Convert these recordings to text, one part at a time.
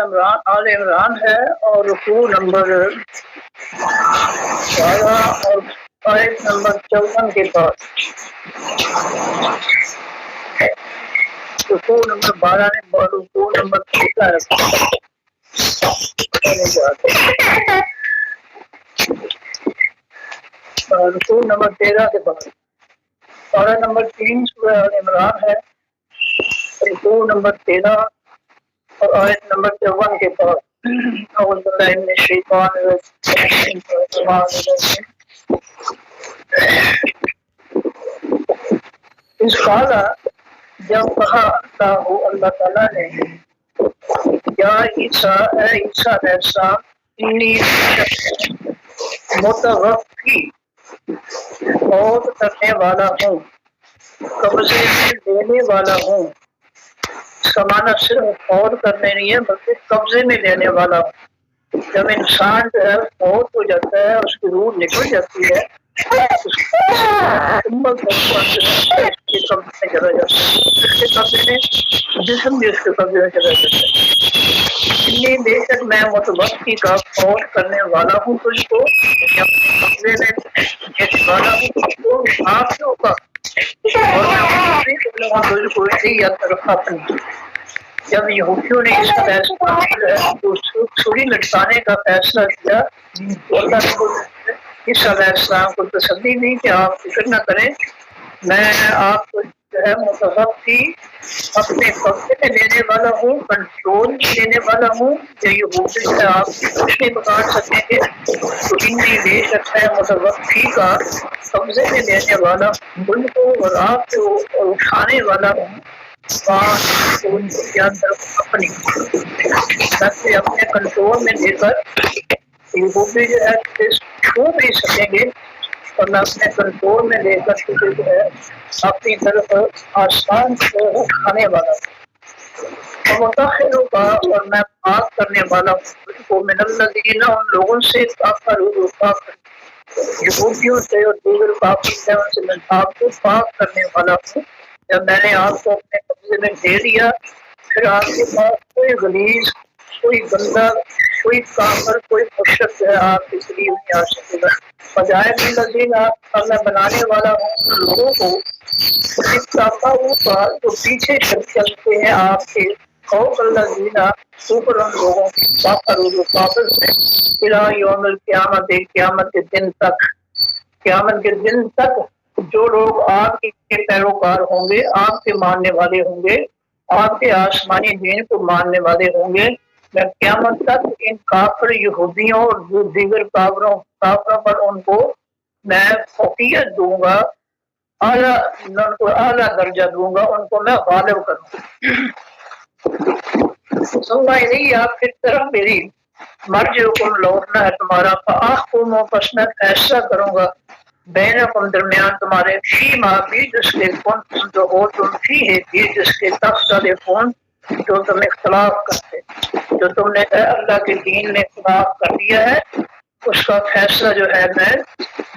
آل عمران ہے اور رکوع نمبر 12 اور آیت نمبر 54 کے بعد رکوع نمبر 12 نے رکوع نمبر 13 ہے رکوع نمبر 13 کے بعد پارہ نمبر 3 سورہ آل عمران ہے، رکوع نمبر 13 اور آیت نمبر 54 کے بعد اعوذ باللہ من الشیطان الرجیم۔ اس قالا جب کہا اللہ تعالیٰ نے یا عیسیٰ اے عیسیٰ علیہ السلام انی متوفی فوت کرنے والا ہوں، قبضے میں لینے والا ہوں۔ سمانا صرف فوت کرنے نہیں ہے بلکہ قبضے میں لینے والا ہوں۔ جب انسان جو ہے فوت ہو جاتا ہے، اس کی روح نکل جاتی ہے، اس کے قبضے میں چلا جاتا ہے، اس کے قبضے میں جسم بھی اس کے قبضے میں چلا جاتا ہے۔ اتنی بے شک میں متوفی کا فوت کرنے والا ہوں تجھ کو، اپنے قبضے میں لینے والا ہوں تجھ کو آپ کا، اور میں تجھ کو اسی طرف اپنی۔ جب یہودیوں نے اس فیصلہ چھری لٹکانے کا فیصلہ کیا تو اللہ نے عیسیٰ علیہ السلام کو تسلی دی کہ آپ فکر نہ کریں، میں آپ کو جو ہے متوفی اپنے قبضے میں لینے والا ہوں، کنٹرول میں لینے والا ہوں، جو یہودی سے آپ کچھ نہیں بگاڑ سکیں گے۔ تو انی بے شک ہے متوفی کا قبضے میں لینے والا ملک کو اور آپ کو اٹھانے والا ہوں اپنی اپنے کنٹرول میں لے کر یہودی جو ہے چھو نہیں سکیں گے، اور نہ اپنے کنٹرول میں لے کر جو ہے اپنی طرف آسمان کو اٹھانے والا ہوں۔ متاخروں کا اور میں پاک کرنے والا ہوں کو من الذین ان لوگوں سے یہودیوں سے اور دیگر کافر سے ان سے میں آپ کو پاک کرنے والا ہوں۔ جب میں نے آپ کو اپنے قبضے میں دے دیا، پھر آپ کے پاس کوئی غلیظ، کوئی گندا، کوئی کافر، کوئی مشرک جو ہے آپ کے قریب نہیں آ سکے گا۔ بجائے الذین آپ میں بنانے والا ہوں لوگوں کو جو پیچھے چلتے ہیں آپ کے خوف الذین اوپر ان لوگوں کے کافر سے الى یوم القیامت، قیامت کے دن تک، قیامت کے دن تک جو لوگ آپ کے پیروکار ہوں گے، آپ کے ماننے والے ہوں گے، آپ کے آسمانی دین کو ماننے والے ہوں گے، میں قیامت تک ان کافر یہودیوں اور دیگر کافروں پر ان کو میں فوقیت دوں گا، اعلیٰ درجہ دوں گا، ان کو میں غالب کروں گا۔ سنگا نہیں آپ کی طرف میری مرجعکم لوٹنا ہے تمہارا، فاحکم پس میں فیصلہ کروں گا بینکم درمیان تمہارے فی ما بھی جس کے کن تم جو ہو تم فی ہے بھی جس کے تختلفون جو تم اختلاف کرتے، جو تم نے اللہ کے دین میں اختلاف کر دیا ہے، اس کا فیصلہ جو ہے میں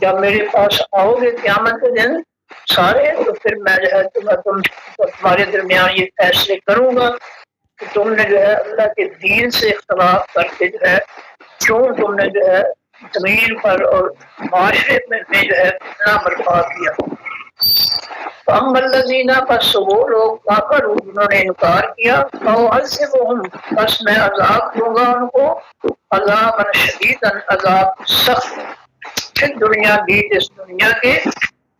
جب میرے پاس آؤ گے قیامت کے دن سارے، تو پھر میں جو ہے تمہارے درمیان یہ فیصلے کروں گا کہ تم نے جو ہے اللہ کے دین سے اختلاف کر کے جو ہے کیوں تم نے جو ہے زمین پر اور معاشرے میں جو ہے فتنہ برپا کیا۔ فَأَمَّا الَّذِينَ پس وہ لوگ کافر جنہوں نے انکار کیا، فَأُعَذِّبُهُمْ پس میں عذاب دوں گا ان کو، عذابًا شدیداً عذاب سخت، پھر دنیا بھی اس دنیا کے،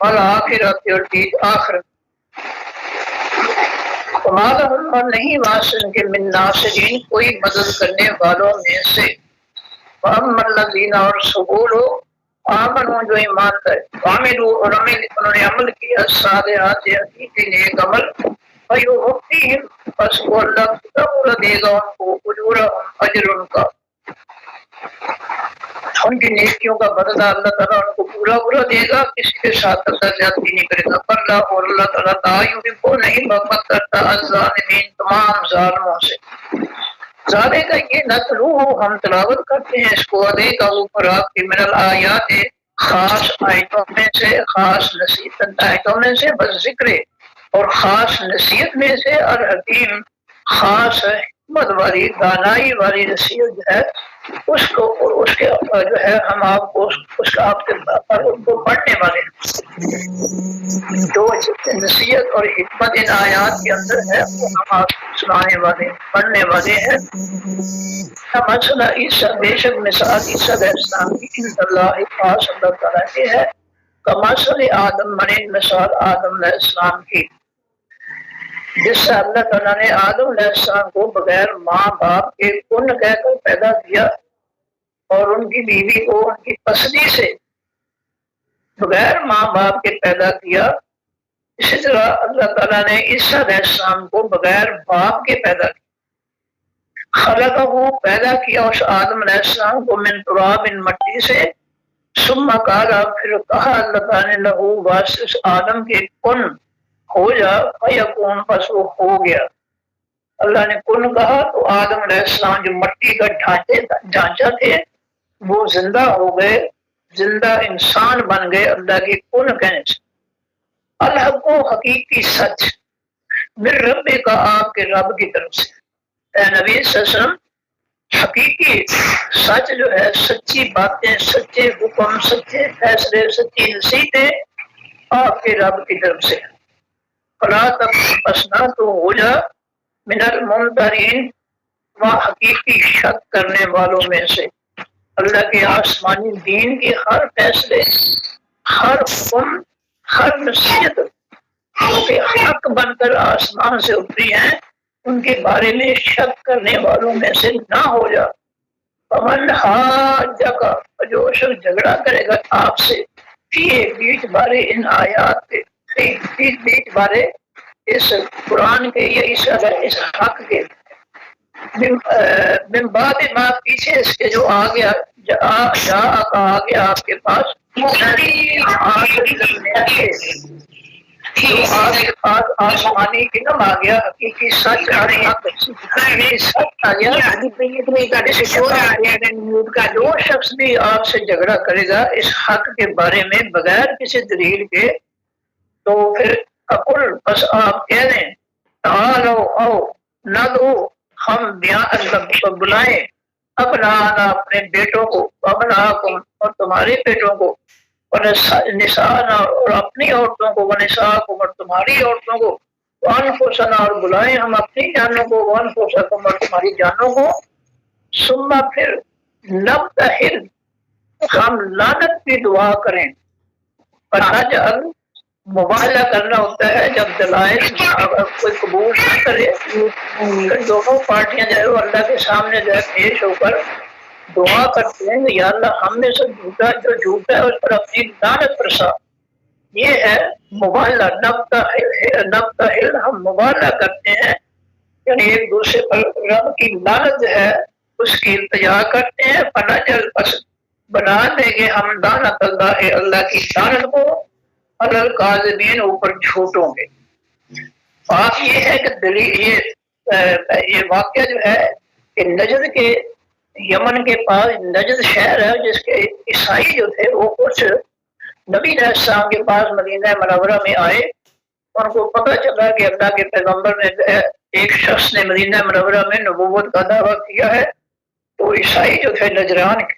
والآخرت اور بھی آخرت۔ وَمَا لَهُمْ اور نہیں واسن کے من ناصرین کوئی مدد کرنے والوں میں سے۔ وَأَمَّا الَّذِينَ اور وہ لوگ آمنوا جو ایمان لائے، وعملوا اور انہوں نے عمل کیا الصالحات حقیقی نیک عمل، فَيُوَفِّيهِمْ پس وہ اللہ پورا دے گا ان کو اجورہم اجر ان کا، ان کی نیکیوں کا بدلہ اللہ تعالیٰ ان کو پورا دے گا، کسی کے ساتھ اللہ زیادتی نہیں کرے گا۔ پر اور اللہ تعالیٰ لا یحب نہیں محبت کرتا الظالمین تمام ظالموں سے۔ زیادہ کا یہ نتلو ہم تلاوت کرتے ہیں اس کو دے گا اوپر آپ کی من الآیات خاص آیتوں میں سے، خاص نصیحت آیتوں میں سے، بس ذکر اور خاص نصیحت میں سے، الحکیم خاص حکمت والی دانائی والی نصیحت جو ہے اس کو اس کے جو ہے ہم آپ کو اس کا آپ کے ان کو پڑھنے والے جو نصیحت اور حکمت ان آیات کے اندر ہے وہ ہم آپ سنانے والے پڑھنے والے ہیں. مسئلہ عیسیٰ بے شک مثال عیسیٰ علیہ السلام کی عند اللہ پاس اللہ تعالیٰ کی ہے کمثل آدم من مثال آدم علیہ السلام کی جس سے اللہ تعالیٰ نے آدم علیہ السلام کو بغیر ماں باپ کے کن کہہ کر پیدا کیا اور ان کی بیوی کو ان کی پسلی سے بغیر ماں باپ کے پیدا کیا. اسی طرح اللہ تعالیٰ نے عیسیٰ علیہ السلام کو بغیر باپ کے پیدا کیا. خلقہ پیدا کیا اس آدم علیہ السلام کو من تراب مٹی سے ثم قال پھر کہا اللہ تعالیٰ نے لہو واسطے اس آدم کے کن ہو جا فیکون پس وہ ہو گیا. اللہ نے کن کہا تو آدم علیہ السلام جو مٹی کا ڈھانچہ تھے وہ زندہ ہو گئے زندہ انسان بن گئے اللہ کے کن کہنے سے. الحق و حقیقی سچ من رب کا آپ کے رب کی طرف سے اے نبی صلی اللہ علیہ وسلم حقیقی سچ جو ہے سچی باتیں سچے حکم سچے فیصلے سچی نصیحتیں آپ کے رب کی طرف سے. فلا تب پسنا تو ہو جا من الممترین و حقیقی شک کرنے والوں میں سے. اللہ کے آسمانی دین کے ہر فیصلے ہر حکم ہر نصیحت کے حق بن کر آسمان سے اتری ہیں ان کے بارے میں شک کرنے والوں میں سے نہ ہو جا. فمن حاجک جو شخص جھگڑا کرے گا آپ سے بیچ بارے ان آیات کے بیچ بارے اس قرآن کے یا اس حق کے من بعد ما پیچھے اس کے جو آ گیا آ گیا آپ کے پاس جو آپ کے پاس آسمانی علم آ گیا حقیقی سچ آ گیا. جو شخص بھی آپ سے جھگڑا کرے گا اس حق کے بارے میں بغیر کسی دلیل کے تو پھر اقل بس آپ کہہ دیں تعالو او نہ دو ہم بیان بلائیں اپنا اپنے بیٹوں کو ابناکم اور تمہارے بیٹوں کو اور نساءنا اور اپنی عورتوں کو ونساءکم اور تمہاری عورتوں کو وانفسنا اور بلائیں ہم اپنی جانوں کو وانفسکم اور تمہاری جانوں کو ثم پھر نبتہل ہم لعنت کی دعا کریں. فنجعل مبالغہ کرنا ہوتا ہے جب دلائل کوئی قبول نہ کرے دونوں پارٹیاں جو ہے وہ اللہ کے سامنے جو ہے پیش ہو کر دعا کرتے ہیں یا اللہ ہم میں سے جھوٹا جو جھوٹا ہے اس پر اپنی لعنت برسا. یہ ہے مبالغہ نبتہل ہم مبالغہ کرتے ہیں یعنی ایک دوسرے پر رب کی لعنت جو ہے اس کی التجا کرتے ہیں. فنجعل پس بنا دیں گے ہم لعنت اللہ کی لعنت کو الکاذبین اوپر جھوٹوں کے. بات یہ ہے کہ یہ واقعہ جو ہے کہ نجد کے یمن کے پاس نجد شہر ہے جس کے عیسائی جو تھے وہ کچھ نبی علیہ السلام کے پاس مدینہ منورہ میں آئے. ان کو پتہ چلا کہ اللہ کے پیغمبر نے ایک شخص نے مدینہ منورہ میں نبوت کا دعویٰ کیا ہے تو عیسائی جو تھے نجران کے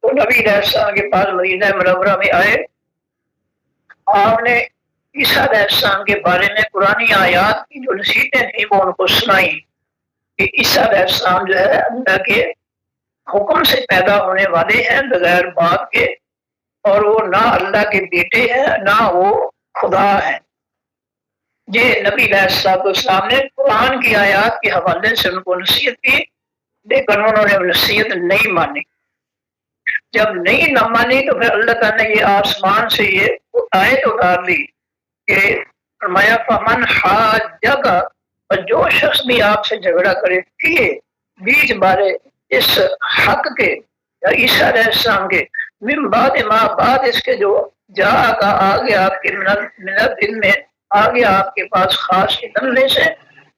تو نبی علیہ السلام کے پاس مدینہ منورہ میں آئے. آپ نے عیسیٰ علیہ السلام کے بارے میں قرآنی آیات کی جو نصیحتیں تھیں وہ ان کو سنائیں کہ عیسیٰ علیہ السلام جو ہے اللہ کے حکم سے پیدا ہونے والے ہیں بغیر باپ کے اور وہ نہ اللہ کے بیٹے ہیں نہ وہ خدا ہیں. یہ نبی علیہ السلام نے قرآن کی آیات کے حوالے سے ان کو نصیحت کی لیکن انہوں نے نصیحت نہیں مانی. جب نہیں نہ مانی تو پھر اللہ تعالیٰ نے یہ آسمان سے یہ آیت اتار دی کہ فرمایا فمن حاجک اور جو شخص بھی آپ سے جھگڑا کرے بیچ بارے اس حق کے یا عیسیٰ علیہ السلام کے من بعد ما بعد اس کے جو جا کا آ گیا آپ کے منت علم میں آ گیا آپ کے پاس خاص علم لے سے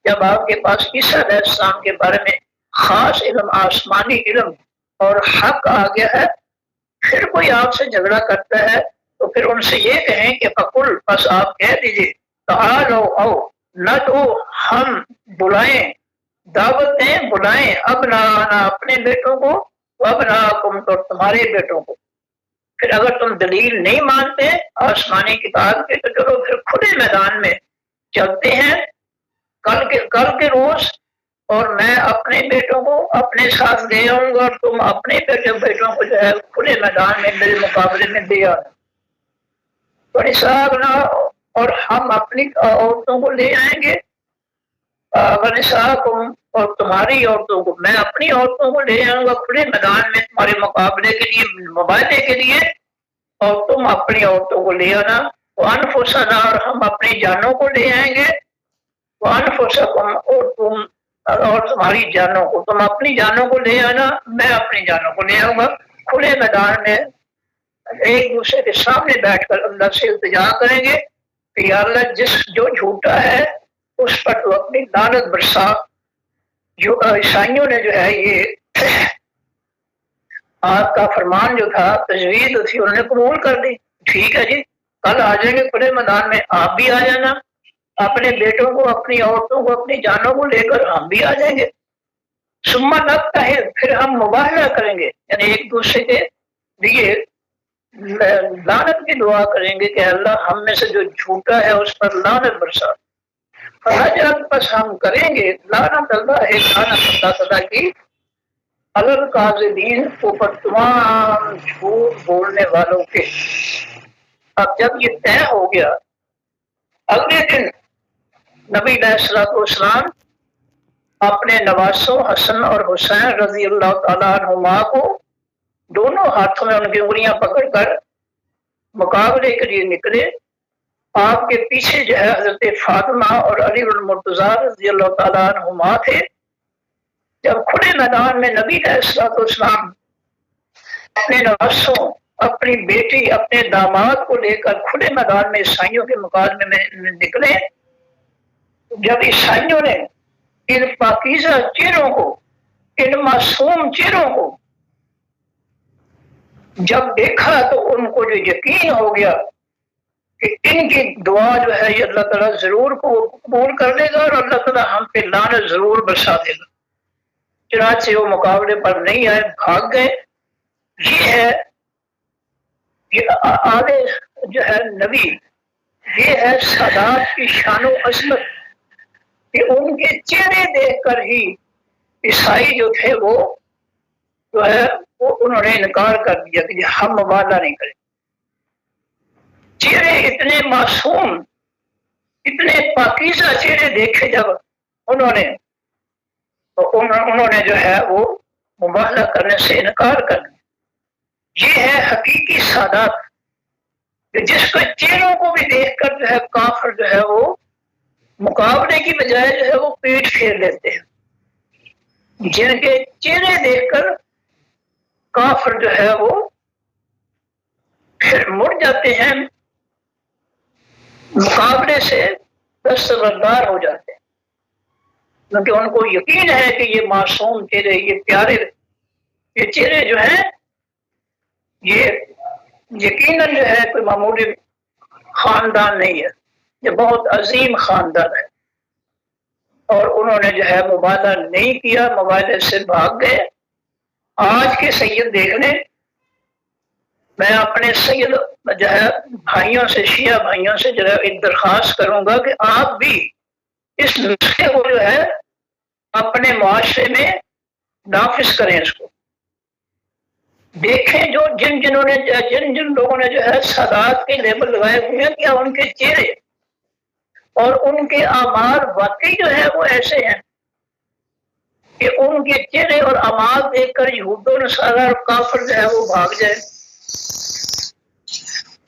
جب آپ کے پاس عیسیٰ علیہ السلام کے بارے میں خاص علم آسمانی علم اور حق آ گیا ہے پھر کوئی آپ سے جھگڑا کرتا ہے تو پھر ان سے یہ کہیں کہ فقل بس آپ کہہ دیجئے تعالو او نہ تو ہم بلائیں دعوت دیں، بلائیں ابنانا اپنے بیٹوں کو، وابناکم تو تمہارے بیٹوں کو۔ پھر اگر تم دلیل نہیں مانتے آسمانی کتاب کے تو چلو پھر کھلے میدان میں چلتے ہیں کل کے روز، اور میں اپنے بیٹوں کو اپنے ساتھ لے آؤں گا اور تم اپنے بیٹوں کو جو ہے کھلے میدان میں میرے مقابلے میں دے آنا۔ اور ہم اپنی عورتوں کو لے آئیں گے، اور تمہاری عورتوں کو، میں اپنی عورتوں کو لے آؤں گا کھلے میدان میں تمہارے مقابلے کے لیے، مباہلے کے لیے، اور تم اپنی عورتوں کو لے آنا۔ وانفسنا، اور ہم اپنی جانوں کو لے آئیں گے، وانفسکم، اور تمہاری جانوں کو، تم اپنی جانوں کو لے آنا، میں اپنی جانوں کو لے آؤں گا۔ کھلے میدان میں ایک دوسرے کے سامنے بیٹھ کر اللہ سے التجا کریں گے کہ یا اللہ جو جھوٹا ہے اس پر تو اپنی لعنت برسا۔ جو عیسائیوں نے جو ہے یہ آپ کا فرمان جو تھا، تجویز تھی، انہوں نے قبول کر دی، ٹھیک ہے جی، کل آ جائیں گے کھلے میدان میں، آپ بھی آ جانا، اپنے بیٹوں کو، اپنی عورتوں کو، اپنی جانوں کو لے کر ہم بھی آ جائیں گے۔ ثم نبتہل، پھر ہم مباہلہ کریں گے، یعنی ایک دوسرے کے لیے لعنت کی دعا کریں گے کہ اللہ ہم میں سے جو جھوٹا ہے اس پر لعنت برسا۔ فنجعل، پس ہم کریں گے، لعنت اللہ ہے، لعنت اللہ تعالیٰ کی، الکاذبین، اوپر تمام جھوٹ بولنے والوں کے۔ اب جب یہ طے ہو گیا، اگلے دن نبی علیہ السلام اپنے نواسوں حسن اور حسین رضی اللہ تعالیٰ عنہما کو دونوں ہاتھوں میں ان کی انگلیاں پکڑ کر مقابلے کے لیے نکلے۔ آپ کے پیچھے جو ہے حضرت فاطمہ اور علی المرتضیٰ رضی اللہ تعالیٰ عنہما تھے۔ جب کھلے میدان میں نبی علیہ السلام اپنے نواسوں، اپنی بیٹی، اپنے داماد کو لے کر کھلے میدان میں عیسائیوں کے مقابلے میں نکلے، جب عیسائیوں نے ان پاکیزہ چہروں کو، ان معصوم چہروں کو جب دیکھا تو ان کو جو یقین ہو گیا کہ ان کی دعا جو ہے یہ اللہ تعالیٰ ضرور کو قبول کر لے گا اور اللہ تعالیٰ ہم پہ لعنت ضرور برسا دے گا، چنانچہ وہ مقابلے پر نہیں آئے، بھاگ گئے۔ یہ آگے جو ہے نبی، یہ ہے سادات کی شان و عظمت کہ ان کے چہرے دیکھ کر ہی عیسائی جو تھے وہ جو ہے وہ انہوں نے انکار کر دیا کہ ہم مباہلہ نہیں کریں۔ چہرے اتنے معصوم، اتنے پاکیزہ چہرے دیکھے جب انہوں نے، تو انہوں نے جو ہے وہ مباہلہ کرنے سے انکار کر دیا۔ یہ ہے حقیقی سادات، جس کے چہروں کو بھی دیکھ کر جو ہے کافر جو ہے وہ مقابلے کی بجائے جو ہے وہ پیٹ پھیر لیتے ہیں، جن کے چہرے دیکھ کر کافر جو ہے وہ پھر مڑ جاتے ہیں، مقابلے سے دستبردار ہو جاتے ہیں، کیونکہ ان کو یقین ہے کہ یہ معصوم چہرے، یہ پیارے یہ چہرے جو ہیں یہ یقیناً جو ہے کوئی معمولی خاندان نہیں ہے، یہ بہت عظیم خاندان ہے، اور انہوں نے جو ہے مباہلہ نہیں کیا، مباہلے سے بھاگ گئے۔ آج کے سید دیکھ لیں، میں اپنے سید جو ہے بھائیوں سے، شیعہ بھائیوں سے جو ہے ایک درخواست کروں گا کہ آپ بھی اس نسخے کو جو ہے اپنے معاشرے میں نافذ کریں، اس کو دیکھیں، جو جن لوگوں نے جو ہے سادات کے لیبل لگائے ہوئے ہیں، کیا ان کے چہرے اور ان کے اعمال واقعی جو ہے وہ ایسے ہیں کہ ان کے چہرے اور اعمال دیکھ کر یہود و نصارہ اور کافر جو ہے وہ بھاگ جائے۔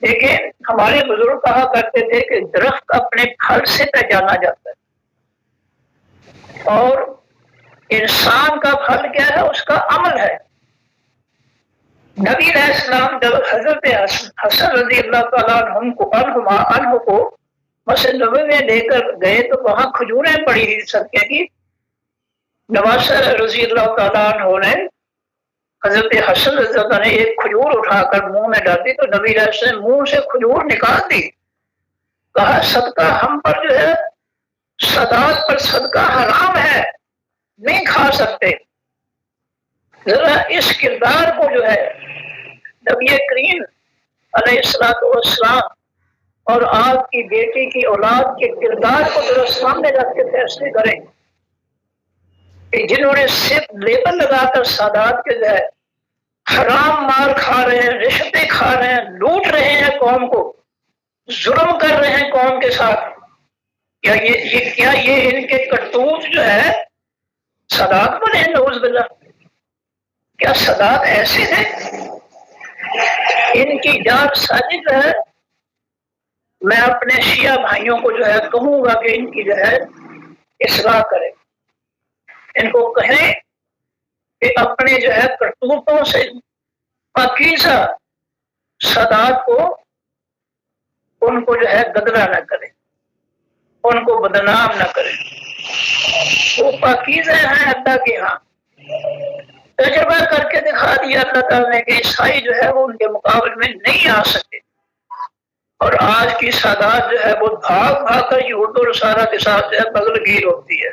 لیکن ہمارے بزرگ کہا کرتے تھے کہ درخت اپنے پھل سے پہچانا جاتا ہے، اور انسان کا پھل کیا ہے؟ اس کا عمل ہے۔ نبی علیہ السلام جب حضرت حسن رضی اللہ تعالیٰ عنہ کو مسجد نبوی میں لے کر گئے تو وہاں کھجوریں پڑی ہوئی صدقے کی۔ نواسہ رضی اللہ تعالیٰ عنہ نے، حضرت حسن رضی اللہ نے ایک کھجور اٹھا کر منہ میں ڈالی تو نبی علیہ السلام منہ سے کھجور نکال دی، کہا صدقہ ہم پر جو ہے، سادات پر صدقہ حرام ہے، نہیں کھا سکتے۔ ذرا اس کردار کو جو ہے نبی کریم علیہ السلام اور آپ کی بیٹی کی اولاد کے کردار کو ذرا سامنے رکھ کے فیصلے کریں کہ جنہوں نے صرف لیبل لگا کر سادات کے جو ہے حرام مال کھا رہے ہیں، رشوتیں کھا رہے ہیں، لوٹ رہے ہیں قوم کو، ظلم کر رہے ہیں قوم کے ساتھ، کیا یہ ان کے کرتوت جو ہے سادات بنے ہیں؟ نعوذ باللہ، کیا سادات ایسے ہیں؟ ان کی جان سازش ہے۔ میں اپنے شیعہ بھائیوں کو جو ہے کہوں گا کہ ان کی جو ہے اصلاح کریں، ان کو کہیں کہ اپنے جو ہے کرتوتوں سے پاکیزہ سادات کو ان کو جو ہے گدرا نہ کرے، ان کو بدنام نہ کرے، وہ پاکیزہ ہیں اللہ کے ہاں۔ تجربہ کر کے دکھا دیا اللہ تعالیٰ نے کہ عیسائی جو ہے وہ ان کے مقابلے میں نہیں آ سکے، اور آج کی سادات جو ہے وہ بھاگ بھاگ کر یہود و نصارہ کے ساتھ جو ہے بغل گیر ہوتی ہے،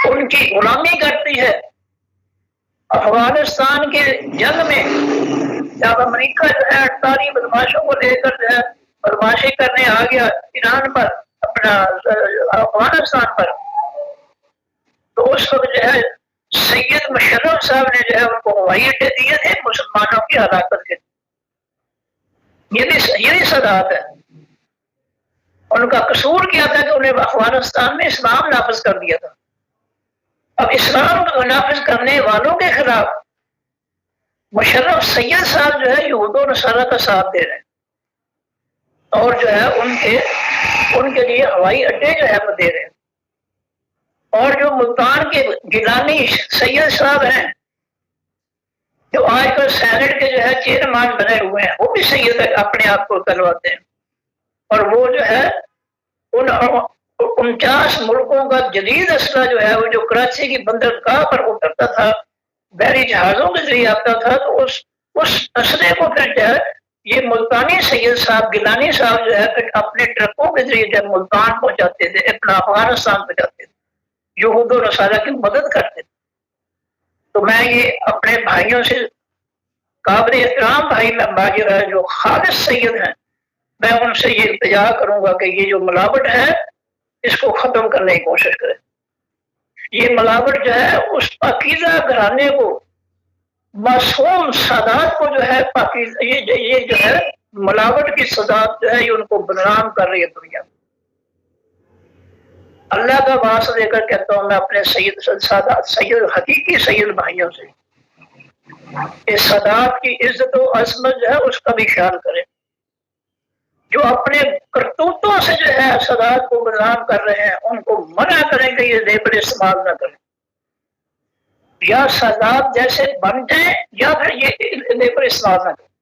ان کی غلامی کرتی ہے۔ افغانستان کے جنگ میں جب امریکہ جو ہے 48 بدماشوں کو لے کر جو ہے بدماشی کرنے آ گیا ایران پر، اپنا افغانستان پر، تو اس وقت جو ہے سید مشرف صاحب نے جو ہے ان کو ہوائی اڈے دیے تھے مسلمانوں کی ہلاکت کے۔ یہ بھی سادات ہے۔ ان کا قصور کیا تھا کہ انہیں افغانستان میں اسلام نافذ کر دیا تھا۔ اب اسلام نافذ کرنے والوں کے خلاف مشرف سید صاحب جو ہے یہود و نصارہ کا ساتھ دے رہے ہیں، اور جو ہے ان کے لیے ہوائی اڈے جو ہے وہ دے رہے ہیں۔ اور جو ملتان کے گیلانی سید صاحب ہیں جو آج کل سینٹ کے جو ہے چیئرمین بنے ہوئے ہیں، وہ بھی سید اپنے آپ کو کرواتے ہیں، اور وہ جو ہے ان 49 ملکوں کا جدید اسلحہ جو ہے وہ جو کراچی کی بندرگاہ پر اترتا تھا، بحری جہازوں کے ذریعے آتا تھا، تو اس اسلحے کو پھر جو ہے یہ ملتانی سید صاحب گیلانی صاحب جو ہے پھر اپنے ٹرکوں کے ذریعے جب ملتان پہنچاتے تھے، اپنا افغانستان پہنچاتے تھے، یہود و نصارہ کی مدد کرتے تھے۔ تو میں یہ اپنے بھائیوں سے قابل احترام بھائی جو خالص سید ہیں، میں ان سے یہ التجا کروں گا کہ یہ جو ملاوٹ ہے اس کو ختم کرنے کی کوشش کریں۔ یہ ملاوٹ جو ہے اس پاکیزہ گھرانے کو، معصوم سادات کو جو ہے پاکیزہ یہ جو ہے ملاوٹ کی سادات جو ہے یہ ان کو بدنام کر رہی ہے دنیا۔ اللہ کا واسطہ دے کر کہتا ہوں میں اپنے سید حقیقی سید بھائیوں سے، اس سادات کی عزت و عظمت جو ہے اس کا بھی خیال کریں۔ جو اپنے کرتوتوں سے جو ہے سادات کو بدنام کر رہے ہیں ان کو منع کریں کہ یہ لیبل استعمال نہ کریں، یا سادات جیسے بن جائیں یا پھر یہ لیبل استعمال نہ کریں۔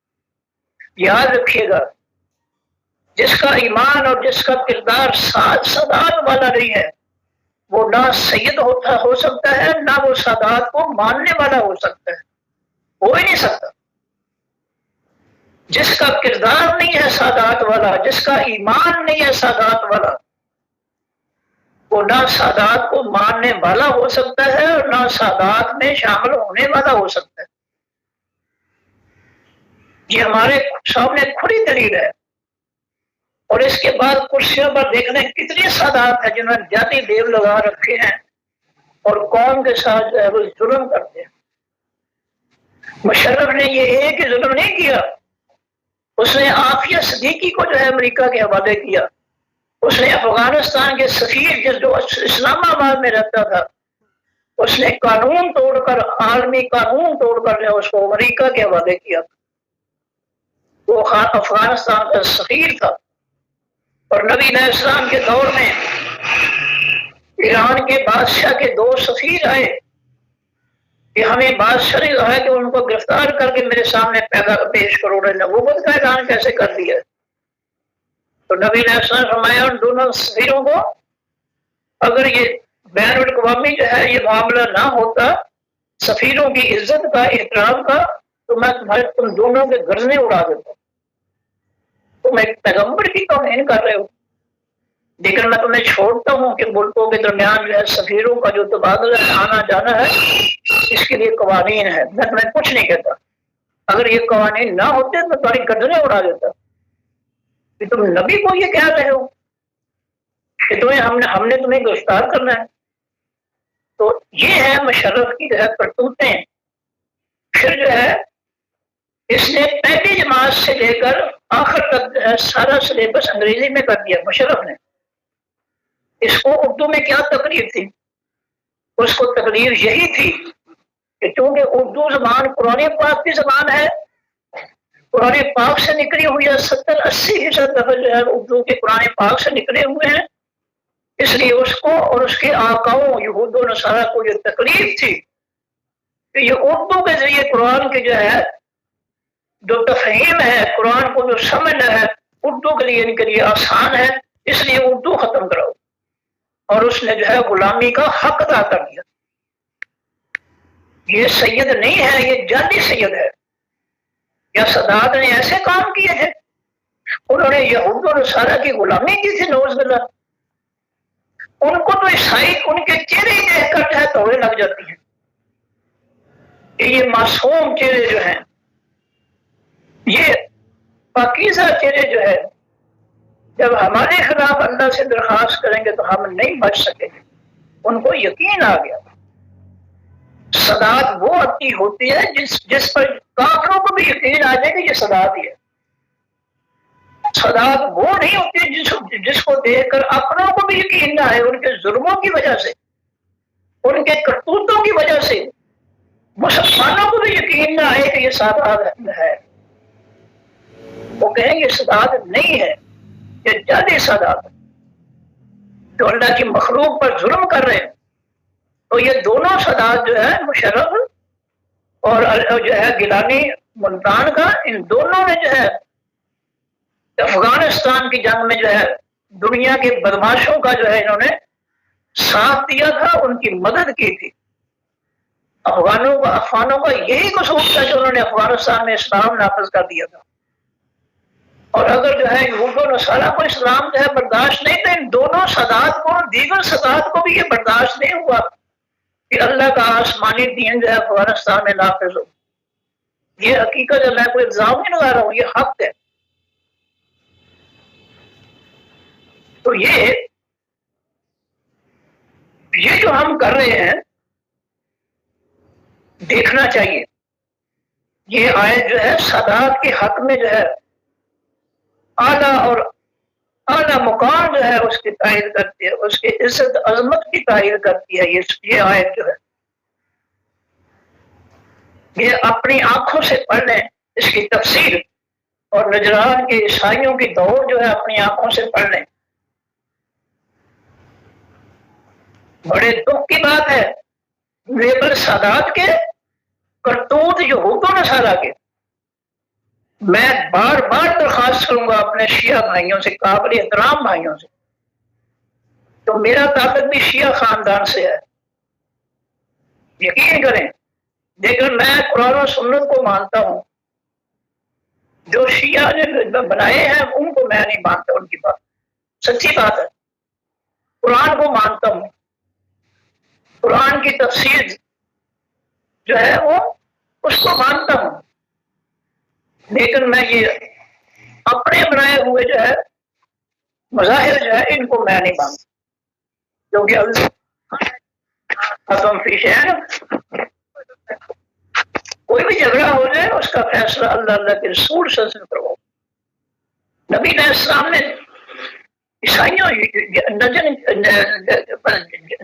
یاد رکھیے گا، جس کا ایمان اور جس کا کردار سادات والا نہیں ہے وہ نہ سید ہو سکتا ہے، نہ وہ سادات کو ماننے والا ہو سکتا ہے، ہو ہی نہیں سکتا۔ جس کا کردار نہیں ہے سادات والا، جس کا ایمان نہیں ہے سادات والا، وہ نہ سادات کو ماننے والا ہو سکتا ہے اور نہ سادات میں شامل ہونے والا ہو سکتا ہے۔ یہ ہمارے سامنے کھلی دلیل ہے۔ اور اس کے بعد کرسیوں پر دیکھنے کتنی سادات ہیں جنہوں نے جاتی دیو لگا رکھے ہیں اور قوم کے ساتھ جو ہے وہ ظلم کرتے ہیں۔ مشرف نے یہ ایک ہی ظلم نہیں کیا، اس نے عافیہ صدیقی کو جو ہے امریکہ کے حوالے کیا، اس نے افغانستان کے سفیر جو اسلام آباد میں رہتا تھا اس نے قانون توڑ کر، عالمی قانون توڑ کر اس کو امریکہ کے حوالے کیا۔ وہ افغانستان کا سفیر تھا، اور نبی علیہ السلام کے دور میں ایران کے بادشاہ کے 2 سفیر آئے کہ ہمیں بادشاہ نے کہا کہ ان کو گرفتار کر کے میرے سامنے پیش کرو، نبوت کا اعلان کیسے کر دیا؟ تو نبی علیہ السلام نے فرمایا ان دونوں سفیروں کو اگر یہ بین الاقوامی جو ہے یہ معاملہ نہ ہوتا سفیروں کی عزت کا، احترام کا، تو میں تم دونوں کے گردنے اڑا دیتا۔ تم ایک پیغمبر کی توہین کر رہے ہو۔ لیکن میں تمہیں چھوڑتا ہوں کہ ملکوں کے درمیان جو ہے سفیروں کا جو تبادلہ آنا جانا ہے اس کے لیے قوانین ہے، میں تمہیں کچھ نہیں کہتا۔ اگر یہ قوانین نہ ہوتے تو تمہاری گردنیں اڑا دیتا کہ تم نبی کو یہ کہہ رہے ہو کہ تمہیں ہم نے تمہیں گرفتار کرنا ہے۔ تو یہ ہے مشرف کی جو ہے کرتوتیں۔ پھر جو ہے اس نے پہلی جماعت سے لے کر آخر تک جو ہے سارا سلیبس انگریزی میں کر دیا مشرف نے۔ اس کو اردو میں کیا تکلیف تھی؟ اس کو تکلیف یہی تھی کہ چونکہ اردو زبان قرآن پاک کی زبان ہے، قرآن پاک سے نکلی ہوئی ہے، 70-80% لفظ جو ہے اردو کے قرآن پاک سے نکلے ہوئے ہیں، اس لیے اس کو اور اس کے آقاؤں یہود و نصارہ کو یہ تکلیف تھی کہ یہ اردو کے ذریعے قرآن کے جو ہے جو تفہیم ہے، قرآن کو جو سمجھنا ہے اردو کے لیے ان کے لیے آسان ہے، اس لیے اردو ختم کرو۔ اور اس نے جو ہے غلامی کا حق ادا کر دیا۔ یہ سید نہیں ہے، یہ جعلی سید ہے۔ یا سادات نے ایسے کام کیے ہیں، انہوں نے یہود و نصارہ کی غلامی کی تھی، نعوذ باللہ۔ ان کو تو عیسائی ان کے چہرے دیکھ کر جو ہے توڑے لگ جاتی ہیں کہ یہ معصوم چہرے جو ہیں، یہ پاکیزہ چہرے جو ہے، جب ہمارے خلاف اللہ سے درخواست کریں گے تو ہم نہیں بچ سکیں گے۔ ان کو یقین آ گیا۔ صداعت وہ آتی ہوتی ہے جس پر کافروں کو بھی یقین آ جائے کہ یہ صداعت ہی ہے۔ صداعت وہ نہیں ہوتی جس کو دیکھ کر اپنوں کو بھی یقین نہ آئے، ان کے ظلموں کی وجہ سے، ان کے کرتوتوں کی وجہ سے مسلمانوں کو بھی یقین نہ آئے کہ یہ صداعت ہے۔ وہ کہیں گے صداعت نہیں ہے، یہ جعلی صداعت ہے۔ جو اللہ کی مخلوق پر ظلم کر رہے ہیں، تو یہ دونوں صداعت جو ہے مشرف اور جو ہے گیلانی ملتان کا، ان دونوں نے جو ہے افغانستان کی جنگ میں جو ہے دنیا کے بدماشوں کا جو ہے انہوں نے ساتھ دیا تھا، ان کی مدد کی تھی۔ افغانوں کا یہی قصور تھا کہ انہوں نے افغانستان میں اسلام نافذ کر دیا تھا۔ اور اگر جو ہے یہود و نصارہ کو اسلام جو ہے برداشت نہیں، تو ان دونوں صداعت کو، دیگر صداعت کو بھی یہ برداشت نہیں ہوا کہ اللہ کا آسمانی دین جو ہے افغانستان میں نافذ ہو۔ یہ حقیقت ہے، میں کوئی الزام نہیں لگا رہا ہوں، یہ حق ہے۔ تو یہ جو ہم کر رہے ہیں دیکھنا چاہیے۔ یہ آیت جو ہے صداعت کے حق میں جو ہے اعلیٰ اور اعلیٰ مقام جو ہے اس کی تعریف کرتی ہے، اس کی عزت عظمت کی تعریف کرتی ہے۔ یہ آیت جو ہے یہ اپنی آنکھوں سے پڑھ لیں اس کی تفسیر، اور نجران کے عیسائیوں کی دوڑ جو ہے اپنی آنکھوں سے پڑھ لیں۔ بڑے دکھ کی بات ہے، لیبر سادات کے کرتوت یہود و نصارہ کے۔ میں بار بار درخواست کروں گا اپنے شیعہ بھائیوں سے، قابل احترام بھائیوں سے، تو میرا تعلق بھی شیعہ خاندان سے ہے، یقین کریں، لیکن میں قرآن و سنت کو مانتا ہوں۔ جو شیعہ نے بنائے ہیں ان کو میں نہیں مانتا، ان کی بات سچی بات ہے۔ قرآن کو مانتا ہوں، قرآن کی تفسیر جو ہے وہ اس کو مانتا ہوں، لیکن میں یہ اپنے بنائے ہوئے جو ہے مظاہر جو ہے ان کو میں نہیں مانتا، کیونکہ کوئی بھی جھگڑا ہو جائے اس کا فیصلہ اللہ کے رسول سے کرو۔ نبی علیہ السلام نے عیسائیوں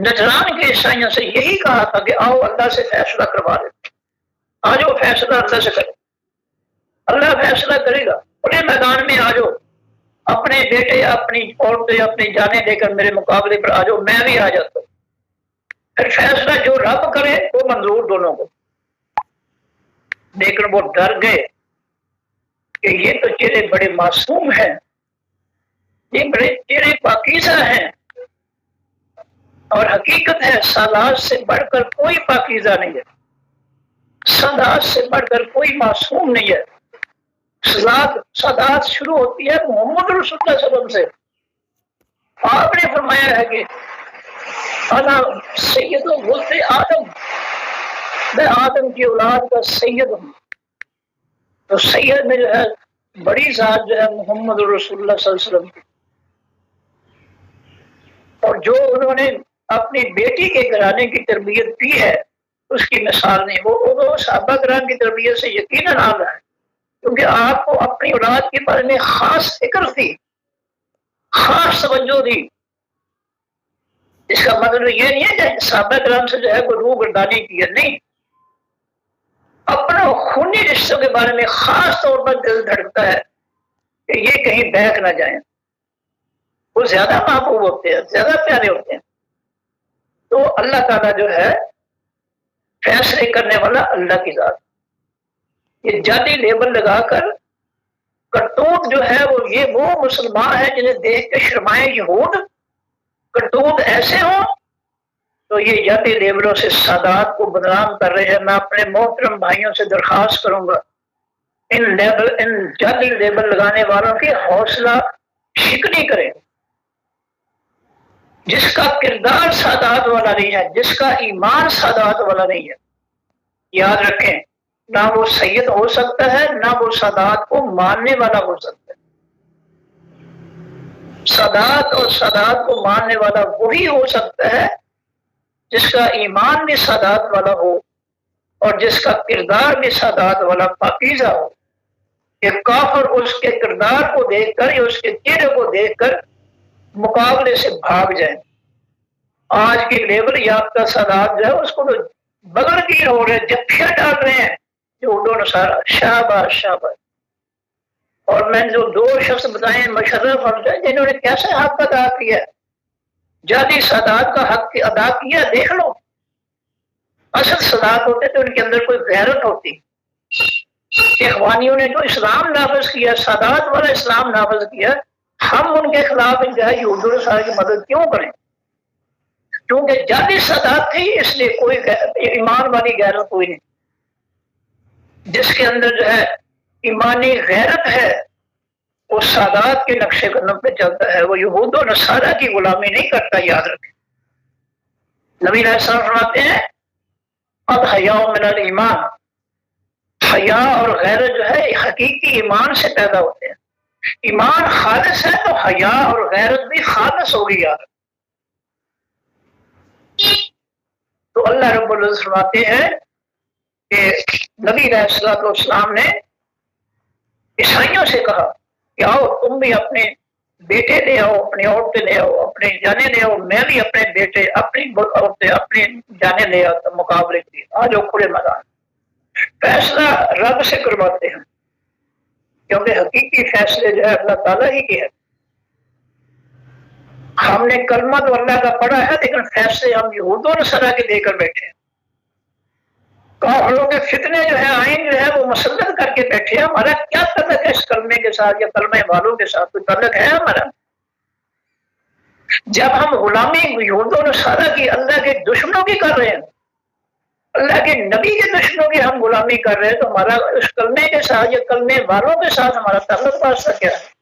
نجران کے عیسائیوں سے یہی کہا تھا کہ آؤ اللہ سے فیصلہ کروا دیں، آ جاؤ فیصلہ اللہ سے کرے، اللہ فیصلہ کرے گا، پورے میدان میں آ جاؤ، اپنے بیٹے اپنی عورتیں اپنی جانیں دے کر میرے مقابلے پر آ جاؤ، میں بھی آ جاتا ہوں، پھر فیصلہ جو رب کرے وہ منظور دونوں کو۔ لیکن وہ ڈر گئے کہ یہ تو چہرے بڑے معصوم ہیں، یہ بڑے چہرے پاکیزہ ہیں، اور حقیقت ہے سادات سے بڑھ کر کوئی پاکیزہ نہیں ہے، سادات سے بڑھ کر کوئی معصوم نہیں ہے۔ سادات شروع ہوتی ہے محمد رسول اللہ صلی اللہ علیہ وسلم سے، آپ نے فرمایا ہے کہ انا سید ولد آدم، میں آدم کی اولاد کا سید ہوں. تو سید میں جو ہے بڑی ذات جو ہے محمد رسول اللہ صلی اللہ علیہ وسلم کی، اور جو انہوں نے اپنی بیٹی کے گھرانے کی تربیت کی ہے اس کی مثال نہیں. وہ صحابہ کرام کی تربیت سے یقیناً اعلیٰ ہے، کیونکہ آپ کو اپنی اولاد کے بارے میں خاص فکر تھی، خاص توجہ تھی. اس کا مطلب یہ نہیں ہے کہ صحابہ کرام سے جو ہے کوئی روح گردانی کی ہے، نہیں. اپنے خونی رشتوں کے بارے میں خاص طور پر دل دھڑکتا ہے کہ یہ کہیں بہک نہ جائیں. وہ زیادہ محبوب ہوتے ہیں، زیادہ پیارے ہوتے ہیں. تو اللہ تعالیٰ جو ہے فیصلے کرنے والا اللہ کی ذات. یہ جعلی لیبل لگا کر کرتوت جو ہے وہ مسلمان ہے جنہیں دیکھ کے شرمائے یہود، کرتوت ایسے ہوں تو یہ جعلی لیبلوں سے سادات کو بدنام کر رہے ہیں. میں اپنے محترم بھائیوں سے درخواست کروں گا ان جعلی لیبل لگانے والوں کی حوصلہ شکنی کریں. جس کا کردار سادات والا نہیں ہے، جس کا ایمان سادات والا نہیں ہے، یاد رکھیں نہ وہ سید ہو سکتا ہے نہ وہ سادات کو ماننے والا ہو سکتا ہے. سادات اور سادات کو ماننے والا وہی ہو سکتا ہے جس کا ایمان بھی سادات والا ہو اور جس کا کردار بھی سادات والا پاکیزہ ہو. کہ کافر اس کے کردار کو دیکھ کر یا اس کے چہرے کو دیکھ کر مقابلے سے بھاگ جائیں. آج کی لیبل یافتہ سادات جو ہے اس کو تو بغل کی ہو رہے جفیاں ڈال رہے ہیں جو نصارہ. شاباش شاباش. اور میں نے جو دو شخص بتائے مشرف اور جنہوں نے کیسے حق ادا کیا، جعلی سادات کا حق ادا کیا، دیکھ لو. اصل سادات ہوتے تو ان کے اندر کوئی غیرت ہوتی. اخوانیوں نے جو اسلام نافذ کیا، سادات والا اسلام نافذ کیا، ہم ان کے خلاف یہود و نصارہ کی مدد کیوں کریں؟ کیونکہ جعلی سادات تھی، اس لیے کوئی ایمان والی غیرت کوئی نہیں. جس کے اندر جو ہے ایمانی غیرت ہے وہ سادات کے نقشے قدم پہ چلتا ہے، وہ یہود و نصارہ کی غلامی نہیں کرتا. یاد رکھیں نبی علیہ السلام فرماتے ہیں الحیاء من الایمان، حیا اور غیرت جو ہے حقیقی ایمان سے پیدا ہوتے ہیں. ایمان خالص ہے تو حیا اور غیرت بھی خالص ہوگی. یار تو اللہ رب العزت فرماتے ہیں کہ نبی علیہ السلام نے عیسائیوں سے کہا کہ آؤ تم بھی اپنے بیٹے لے آؤ، اپنی عورتیں لے آؤ، اپنی جانیں لے آؤ، میں بھی اپنے بیٹے اپنی عورتیں اپنی جانیں لے آؤ مقابلے کے لیے. آ جاؤ کھلے میدان. فیصلہ رب سے کرواتے ہیں کیونکہ حقیقی فیصلے جو ہے اللہ تعالیٰ ہی کے ہے. ہم نے کلمہ تو اللہ کا پڑھا ہے لیکن فیصلے ہم یہود و نصارہ کے دے کر بیٹھے ہیں. کافروں کے فتنے جو ہے آئین جو ہے وہ مسلط کر کے بیٹھے ہیں. ہمارا کیا تعلق ہے اس کلمے کے ساتھ یا کلمے والوں کے ساتھ؟ کوئی تعلق ہے ہمارا؟ جب ہم غلامی یہود و نصارہ کی، اللہ کے دشمنوں کی کر رہے ہیں، اللہ کے نبی کے دشمنوں کی ہم غلامی کر رہے ہیں، تو ہمارا اس کلمے کے ساتھ یا کلمے والوں کے ساتھ ہمارا تعلق واسطہ کیا ہے؟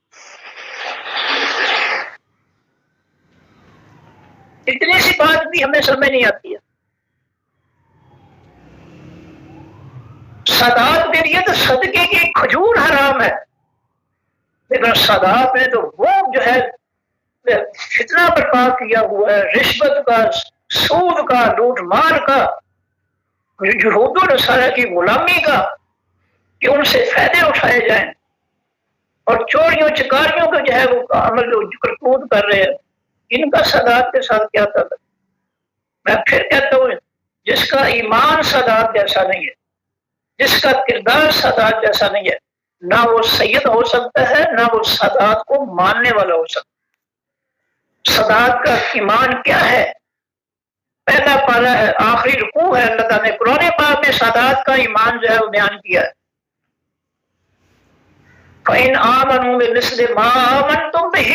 اتنی سی بات بھی ہمیں سمجھ نہیں آتی ہے. سادات کے لیے تو صدقے کی کھجور حرام ہے، لیکن سادات نے تو وہ جو ہے فتنہ برپا کیا ہوا ہے، رشوت کا، سود کا، لوٹ مار کا، یہود و نصارہ کی غلامی کا، کہ ان سے فائدے اٹھائے جائیں اور چوریوں چکاریوں کا جو ہے وہ عمل جو کرتوت کر رہے ہیں. ان کا سادات کے ساتھ کیا تعلق؟ میں پھر کہتا ہوں جس کا ایمان سادات جیسا نہیں ہے، جس کا کردار سادات جیسا نہیں ہے، نہ وہ سید ہو سکتا ہے نہ وہ سادات کو ماننے والا ہو سکتا ہے. سادات کا ایمان کیا ہے؟ پہلا پارہ ہے، آخری رکوع ہے. اللہ تعالیٰ نے قرآن پاک میں سادات کا ایمان جو ہے وہ بیان کیا ہے. فَإِنْ آمَنُوا بِمِثْلِ مَا آمَنْتُمْ بِهِ،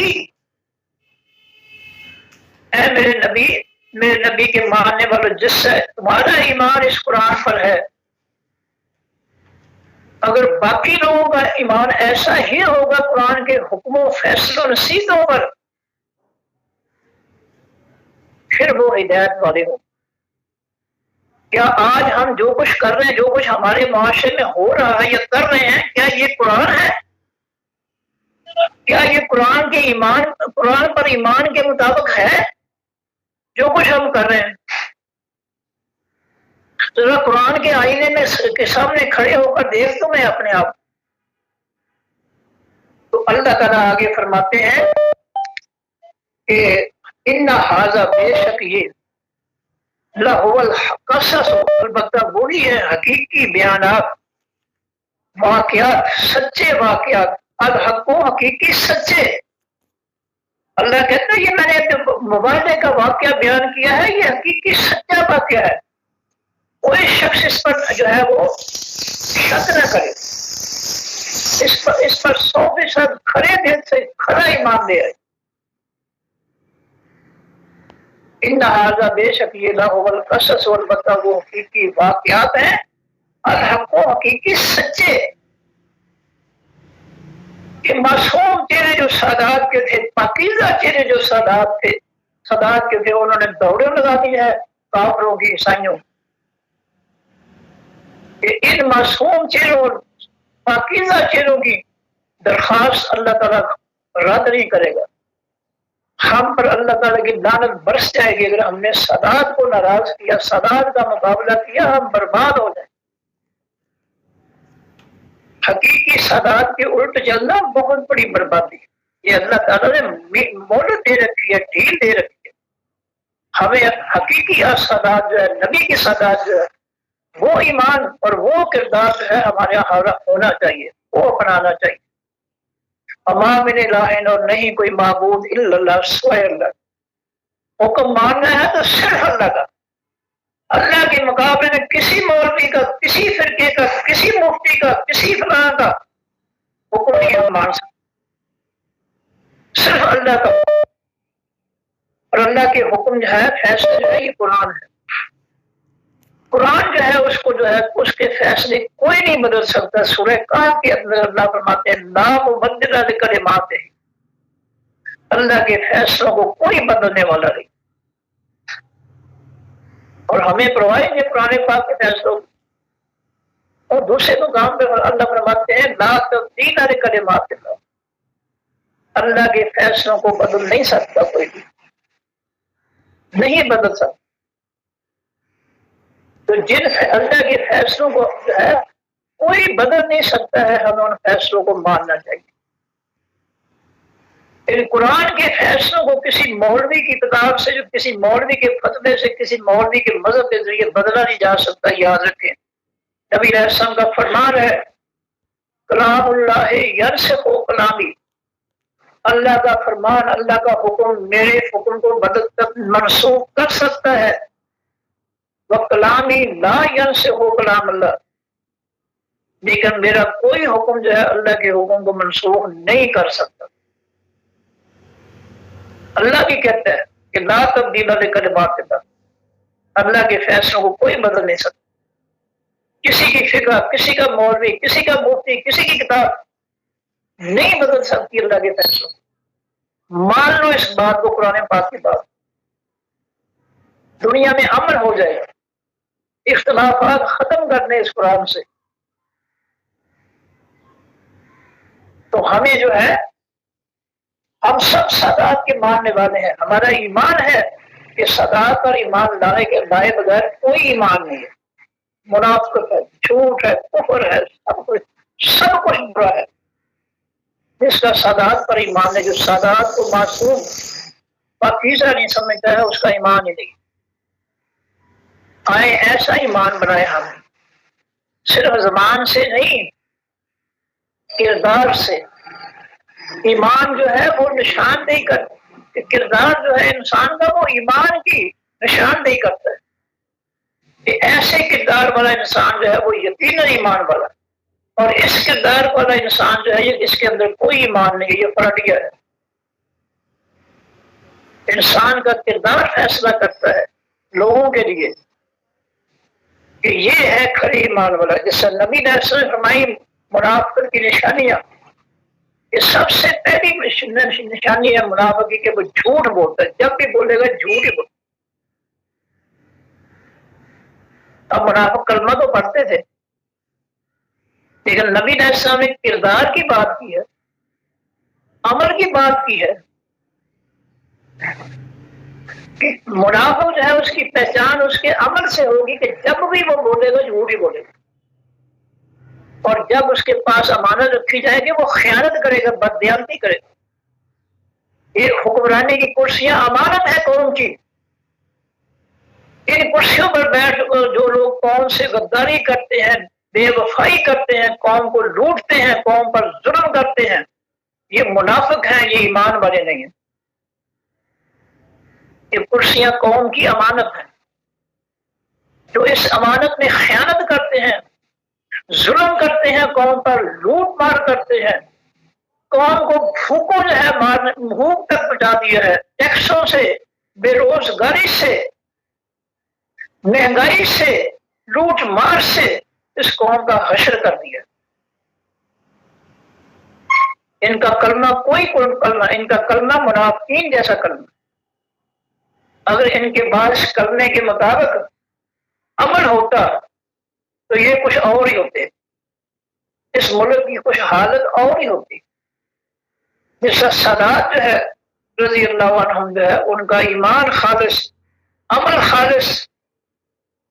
اے میرے نبی کے ماننے والوں، جس سے تمہارا ایمان اس قرآن پر ہے، اگر باقی لوگوں کا ایمان ایسا ہی ہوگا قرآن کے حکم و فیصلوں نصیحتوں پر، پھر وہ ہدایت والے ہوں۔ کیا آج ہم جو کچھ کر رہے ہیں، جو کچھ ہمارے معاشرے میں ہو رہا ہے یا کر رہے ہیں، کیا یہ قرآن ہے؟ کیا یہ قرآن پر ایمان کے مطابق ہے جو کچھ ہم کر رہے ہیں؟ ذرا قرآن کے آئینے میں کے سامنے کھڑے ہو کر دیکھ تو میں اپنے آپ۔ تو اللہ تعالیٰ آگے فرماتے ہیں کہ ان ھذا، بے شک یہ، لہو القصص، البتہ وہی ہے حقیقی بیانات، واقعات، سچے واقعات، الحق، حقیقی سچے۔ اللہ کہتا ہے یہ میں نے مبارزے کا واقعہ بیان کیا ہے، یہ حقیقی سچا واقعہ ہے، کوئی شخص اس پر جو ہے وہ شک نہ کرے، اس پر 100% کھڑے دل سے کھڑا ایمان لے آئے۔ ان ھذا، بے شک یہ، لہو القصص، البتہ وہ حقیقی واقعات ہیں، الحق، حقیقی سچے۔ کہ معصوم چہرے جو سادات کے تھے، پاکیزہ چہرے جو سادات کے تھے، انہوں نے دوڑے لگا دی ہے کافروں کی، عیسائیوں۔ کہ ان معصوم چہروں، پاکیزہ چہروں کی درخواست اللہ تعالیٰ رد نہیں کرے گا۔ ہم پر اللہ تعالیٰ کی لعنت برس جائے گی اگر ہم نے سادات کو ناراض کیا، سادات کا مقابلہ کیا، ہم برباد ہو جائیں۔ حقیقی سادات کے الٹ چلنا بہت بڑی بربادی ہے۔ یہ اللہ تعالیٰ نے مہلت دے رکھی ہے، ڈھیل دے رکھی ہے۔ ہمیں حقیقی سادات جو ہے، نبی کی سادات جو ہے، وہ ایمان اور وہ کردار جو ہے ہمارے یہاں ہونا چاہیے، وہ اپنانا چاہیے۔ اما من الہ، اور نہیں کوئی معبود الا اللہ، سوائے اللہ۔ حکم ماننا ہے تو صرف اللہ کا، اللہ کے مقابلے میں کسی مولوی کا، کسی فرقے کا، کسی مفتی کا، کسی فلاں کا حکم نہیں ہم مان سکتے، صرف اللہ کا۔ اور اللہ کے حکم جو ہے، فیصلے جو ہے، یہ قرآن ہے۔ قرآن جو ہے اس کو جو ہے اس کے فیصلے کوئی نہیں بدل سکتا۔ سورہ کہف کے اندر اللہ فرماتے ہیں لا مبدل لکلماتہ، اللہ کے فیصلوں کو کوئی بدلنے والا نہیں۔ اور ہمیں پرواہ ہے قرآن پاک کے فیصلوں۔ اور دوسرے مقام پہ اللہ فرماتے ہیں لا تبدیل لکلمات اللہ، اللہ کے فیصلوں کو بدل نہیں سکتا کوئی بھی، نہیں بدل سکتا۔ تو جن اللہ کے فیصلوں کو جو ہے کوئی بدل نہیں سکتا ہے، ہمیں ان فیصلوں کو ماننا چاہیے۔ ان قرآن کے فیصلوں کو کسی مولوی کی کتاب سے، جو کسی مولوی کے فتوے سے، کسی مولوی کے مذہب کے ذریعے بدلا نہیں جا سکتا، یاد رکھیں۔ نبی علیہ السلام کا فرمان ہے کلام اللہ یرسخ کلامی، اللہ کا فرمان، اللہ کا حکم میرے حکم کو بدل کر منسوخ کر سکتا ہے۔ وَكَلَامِ لَا يَنسِخُ کلام اللہ، لیکن میرا کوئی حکم جو ہے اللہ کے حکم کو منسوخ نہیں کر سکتا۔ اللہ بھی کہتا ہے کہ لا تبدیل لکلمات اللہ، اللہ کے فیصلوں کو کوئی بدل نہیں سکتا۔ کسی کی فقہ، کسی کا مولوی، کسی کا مفتی، کسی کی کتاب نہیں بدل سکتی اللہ کے فیصلوں۔ مان لو اس بات کو، قرآن پاک کی بات، دنیا میں امن ہو جائے گا۔ اختلافات ختم کرنے اس قرآن سے۔ تو ہمیں جو ہے، ہم سب سادات کے ماننے والے ہیں، ہمارا ایمان ہے کہ سادات اور ایمان لائے بغیر کوئی ایمان نہیں ہے۔ منافقت ہے، جھوٹ ہے، کفر ہے، سب کچھ برا ہے۔ جس کا سادات پر ایمان ہے، جو سادات کو معصوم پاکیزہ نہیں سمجھتا ہے، اس کا ایمان ہی نہیں۔ آئے ایسا ایمان بنائے ہم، صرف زبان سے نہیں، کردار سے۔ ایمان جو ہے وہ نشاندہی کرتا ہے، کردار جو ہے انسان کا وہ ایمان کی نشاندہی کرتا ہے کہ ایسے کردار والا انسان جو ہے وہ یقیناً ایمان والا، اور اس کردار والا انسان جو ہے اس کے اندر کوئی ایمان نہیں ہے، یہ پلٹیا ہے۔ انسان کا کردار فیصلہ کرتا ہے لوگوں کے لیے کہ یہ ہے کھڑی ایمان والا۔ جس سے نبی نے فرمائی منافقت کی نشانیاں، یہ سب سے پہلی نشانی ہے منافقی کہ وہ جھوٹ بولتا ہے، جب بھی بولے گا جھوٹ ہی بولتا ہے۔ اب منافق کلمہ تو پڑھتے تھے، لیکن نبی علیہ السلام نے کردار کی بات کی ہے، عمل کی بات کی ہے کہ منافق جو ہے اس کی پہچان اس کے عمل سے ہوگی کہ جب بھی وہ بولے گا جھوٹ ہی بولے گا، اور جب اس کے پاس امانت رکھی جائے گی وہ خیانت کرے گا، بددیانتی کرے گا۔ یہ حکمرانی کی کرسیاں امانت ہے قوم کی، ان کرسیوں پر بیٹھ کر جو لوگ قوم سے غداری کرتے ہیں، بے وفائی کرتے ہیں، قوم کو لوٹتے ہیں، قوم پر ظلم کرتے ہیں، یہ منافق ہیں، یہ ایمان والے نہیں ہیں۔ یہ کرسیاں قوم کی امانت ہیں، جو اس امانت میں خیانت کرتے ہیں، ظلم کرتے ہیں، قوم پر لوٹ مار کرتے ہیں، قوم کو بھوکوں جو ہے مارنے، بھوک تک پہنچا دیا ہے، ٹیکسوں سے، بے روزگاری سے، مہنگائی سے، لوٹ مار سے اس قوم کا حشر کر دیا۔ ان کا کلمہ کوئی کلمہ، ان کا کلمہ منافقین جیسا کلمہ، اگر ان کے بعض کلمے کے مطابق عمل ہوتا تو یہ کچھ اور ہی ہوتے، اس ملک کی کچھ حالت اور ہی ہوتی۔ جیسا سادات جو ہے رضی اللہ عنہم جو ہے، ان کا ایمان خالص، عمل خالص،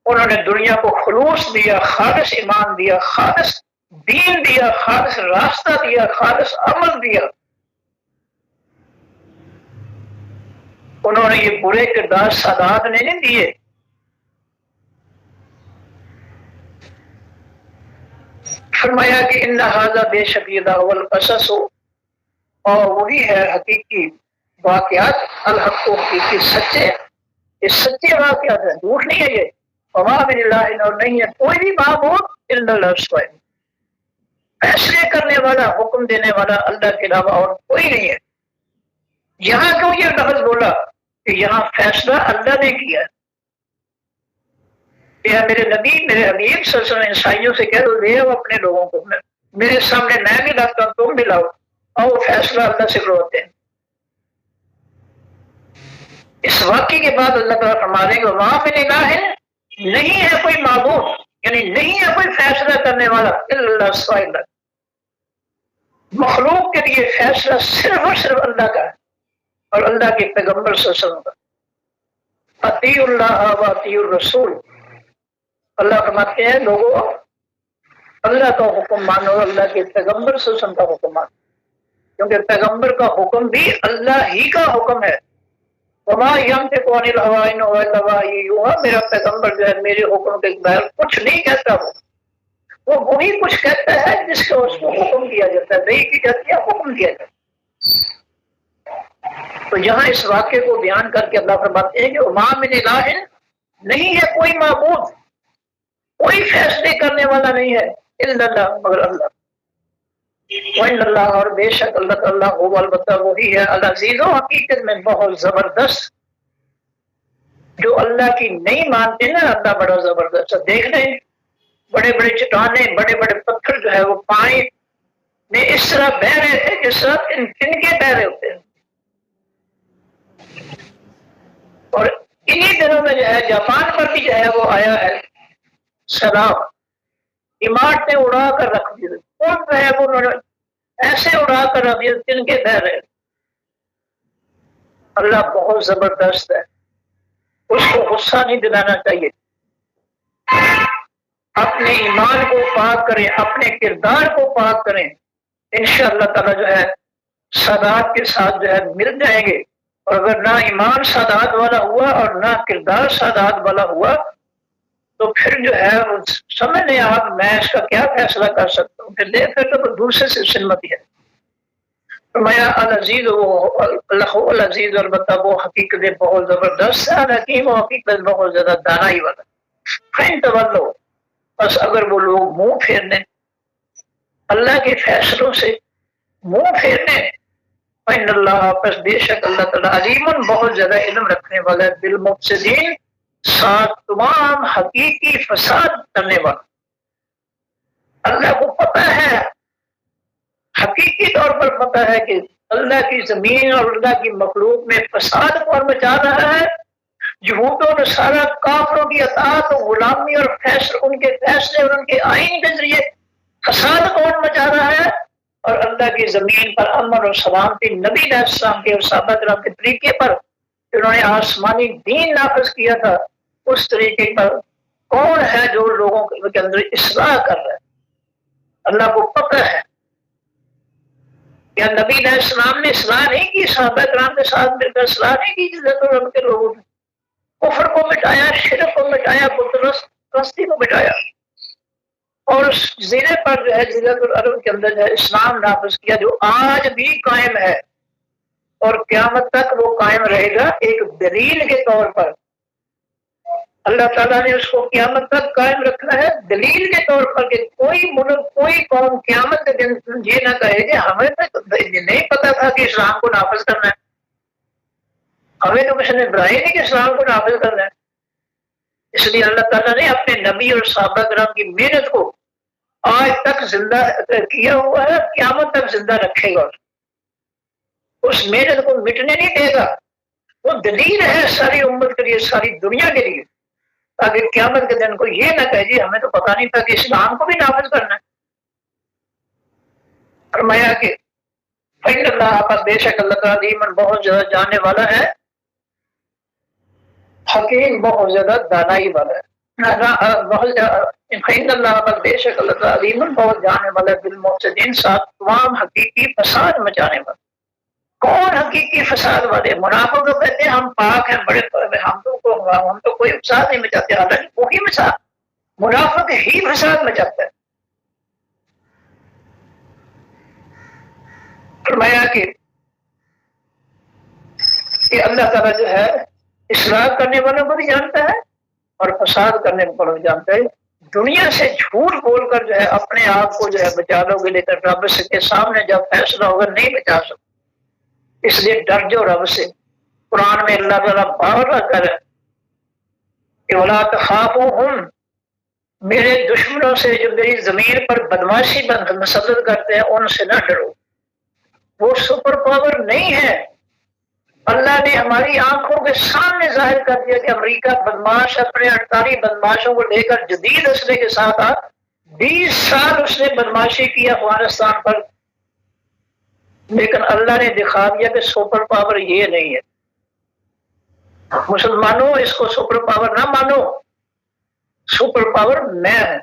انہوں نے دنیا کو خلوص دیا، خالص ایمان دیا، خالص دین دیا، خالص راستہ دیا، خالص عمل دیا۔ انہوں نے یہ برے کردار سادات نے نہیں دیے۔ فرمایا کہ ان ھذا بے شک یہ دعوی القصص، اور وہی ہے حقیقی واقعات، الحق و حقیقی سچے، یہ سچے واقعات ہیں، جھوٹ نہیں ہے یہ۔ وما من الہ، اور نہیں ہے کوئی بھی معبود الا اللہ سوائے، فیصلے کرنے والا، حکم دینے والا اللہ کے علاوہ اور کوئی نہیں ہے۔ یہاں کیوں یہ لفظ بولا کہ یہاں فیصلہ اللہ نے کیا؟ یا میرے نبی، میرے حبیب صلی اللہ علیہ وسلم، عیسائیوں سے کہہ دو لے آؤ اپنے لوگوں کو، میرے سامنے میں بھی لاتا ہوں، تم بھی لاؤ، اور فیصلہ اللہ سے کرواتے ہیں۔ اس واقعے کے بعد اللہ تعالیٰ فرما دیں گے وہاں پہ نگاہ ہے، نہیں ہے کوئی معبود، یعنی نہیں ہے کوئی فیصلہ کرنے والا الا اللہ سوائے اللہ، مخلوق کے لیے فیصلہ صرف اور صرف اللہ کا ہے اور اللہ کے پیغمبر صلی اللہ علیہ وسلم کا۔ اطیعوا اللہ و اطیعوا الرسول، اللہ فرماتے ہیں لوگوں اللہ کا حکم مانو، اللہ کے پیغمبر صلی اللہ علیہ وسلم کا حکم مانو، کیونکہ پیغمبر کا حکم بھی اللہ ہی کا حکم ہے۔ وما ينطق عن الهوى ان هو الا وحی یوحی، میرا پیغمبر جو ہے میرے حکم کے بغیر کچھ نہیں کہتا، وہ وہی کچھ کہتا ہے جس کو اس کو حکم دیا جاتا ہے، نہیں کی جاتی ہے، حکم دیا جاتا ہے۔ تو یہاں اس واقعے کو بیان کر کے اللہ فرماتے ہیں کہ وما من الہ، نہیں ہے کوئی معبود، کوئی فیصلے کرنے والا نہیں ہے الا اللہ، مگر اللہ، وَإِنَّ اللَّهَ، اور بے شک اللہ تعالیٰ ہو، البتہ وہی ہے العزیز، و حقیقت میں بہت زبردست۔ جو اللہ کی نہیں مانتے نا، اللہ بڑا زبردست ہے۔ دیکھ لیں بڑے بڑے چٹانیں، بڑے بڑے پتھر جو ہے وہ پانی میں اس طرح بہ رہے تھے جس طرح تنکے بہ رہے ہوتے ہیں، اور انہی دنوں میں جو ہے جاپان پر بھی جو ہے وہ آیا ہے سیلاب، عمارتیں اڑا کر رکھ دی، کون جو ہے وہ انہوں نے ایسے اڑا کر رکھ دی، تنکے بہ رہے۔ اللہ بہت زبردست ہے، اس کو غصہ نہیں دلانا چاہیے۔ اپنے ایمان کو پاک کریں، اپنے کردار کو پاک کریں، انشاءاللہ تعالی جو ہے سادات کے ساتھ جو ہے مل جائیں گے۔ اور اگر نہ ایمان سادات والا ہوا اور نہ کردار سادات والا ہوا تو پھر جو ہے سمجھ لیں آپ میں اس کا کیا فیصلہ کر سکتا ہوں، پھر تو دوسرے سے سلمتی ہے۔ فرمایا العزیز، اللہ العزیز، البتہ وہ حقیقت میں بہت زبردست ہے، حکیم و حقیقت بہت زیادہ دانائی والا۔ فَإِن تَوَلَّوْا، بس اگر وہ لوگ منہ پھیر لیں اللہ کے فیصلوں سے، منہ پھیر لیں، فَإِنَّ اللَّهَ، پس بے شک اللہ تعالیٰ علیم، بہت زیادہ علم رکھنے والا ہے، بالمفسدین، ساتھ تمام حقیقی فساد کرنے والا۔ اللہ کو پتہ ہے، حقیقی طور پر پتہ ہے کہ اللہ کی زمین اور اللہ کی مخلوق میں فساد کون مچا رہا ہے، یہود و نصارہ کافروں کی اطاعت و غلامی اور فیصلے، ان کے فیصلے اور ان کے آئین کے ذریعے فساد کون مچا رہا ہے؟ اور اللہ کی زمین پر امن اور سلامتی نبی علیہ السلام کے اور صحابہ کرام کے طریقے پر جنہوں نے آسمانی دین نافذ کیا تھا، اس طریقے پر کون ہے جو لوگوں کے اندر اصلاح کر رہا ہے؟ اللہ کو پتہ ہے کیا نبی علیہ السلام نے اصلاح نہیں کی؟ صحابہ کرام کے ساتھ مل کر اصلاح نہیں کی جزیرت العرب کے لوگوں نے؟ کفر کو مٹایا، شرک کو مٹایا، بت پرستی کو مٹایا، اور اس جزیرے پر جو ہے جزیرت العرب کے اندر جو ہے اسلام نافذ کیا، جو آج بھی قائم ہے اور قیامت تک وہ قائم رہے گا ایک دلیل کے طور پر۔ اللہ تعالیٰ نے اس کو قیامت تک قائم رکھنا ہے دلیل کے طور پر کہ کوئی ملک، کوئی قوم قیامت کے دن یہ نہ کہے کہ ہمیں تو نہیں پتا تھا کہ اسلام کو نافذ کرنا ہے، ہمیں تو کسی نے بتایا نہیں کہ اسلام کو نافذ کرنا ہے۔ اس لیے اللہ تعالیٰ نے اپنے نبی اور صحابہ کرام کی محنت کو آج تک زندہ کیا ہوا ہے، قیامت تک زندہ رکھے گا، اس محنت کو مٹنے نہیں دے گا۔ وہ دلیل ہے ساری امت کے لیے، ساری دنیا کے لیے، تاکہ قیامت کے دن کو یہ نہ کہے جی ہمیں تو پتہ نہیں تھا کہ اسلام کو بھی نافذ کرنا ہے۔ فرمایا کہ فإن اللہ کا بے شک اللہ کا عظیم بہت زیادہ جاننے والا ہے، حکیم بہت زیادہ دانائی والا ہے۔ فإن اللہ کا بے شک اللہ کا عظیم بہت جاننے والا ہے، بالمفسدین ساتھ تمام حقیقی فساد مچانے والا۔ کون حقیقی فساد والے؟ منافق تو کہتے ہیں ہم پاک ہیں، بڑے ہم تو کوئی فساد نہیں مچاتے، حالانکہ وہی فساد، منافق ہی فساد مچاتا ہے۔ فرمایا کہ اللہ تعالیٰ جو ہے اصلاح کرنے والوں کو بھی جانتا ہے اور فساد کرنے والوں کو بھی جانتا ہے۔ دنیا سے جھوٹ بول کر جو ہے اپنے آپ کو جو ہے بچا لو گے، لیکن رب کے سامنے جب فیصلہ ہوگا نہیں بچا سکتے۔ اس لیے ڈر جو رب سے۔ قرآن میں اللہ تعالیٰ بار کر کہ وَلَا تَخَافُوهُمْ، میرے دشمنوں سے جو میری زمین پر بدماشی مسلط کرتے ہیں ان سے نہ ڈرو۔ وہ سپر پاور نہیں ہے۔ اللہ نے ہماری آنکھوں کے سامنے ظاہر کر دیا کہ امریکہ بدماش اپنے 48 بدماشوں کو لے کر جدید اسلحے کے ساتھ 20 سال اس نے بدماشی کی افغانستان پر، لیکن اللہ نے دکھا دیا کہ سپر پاور یہ نہیں ہے۔ مسلمانوں اس کو سپر پاور نہ مانو، سپر پاور میں ہوں۔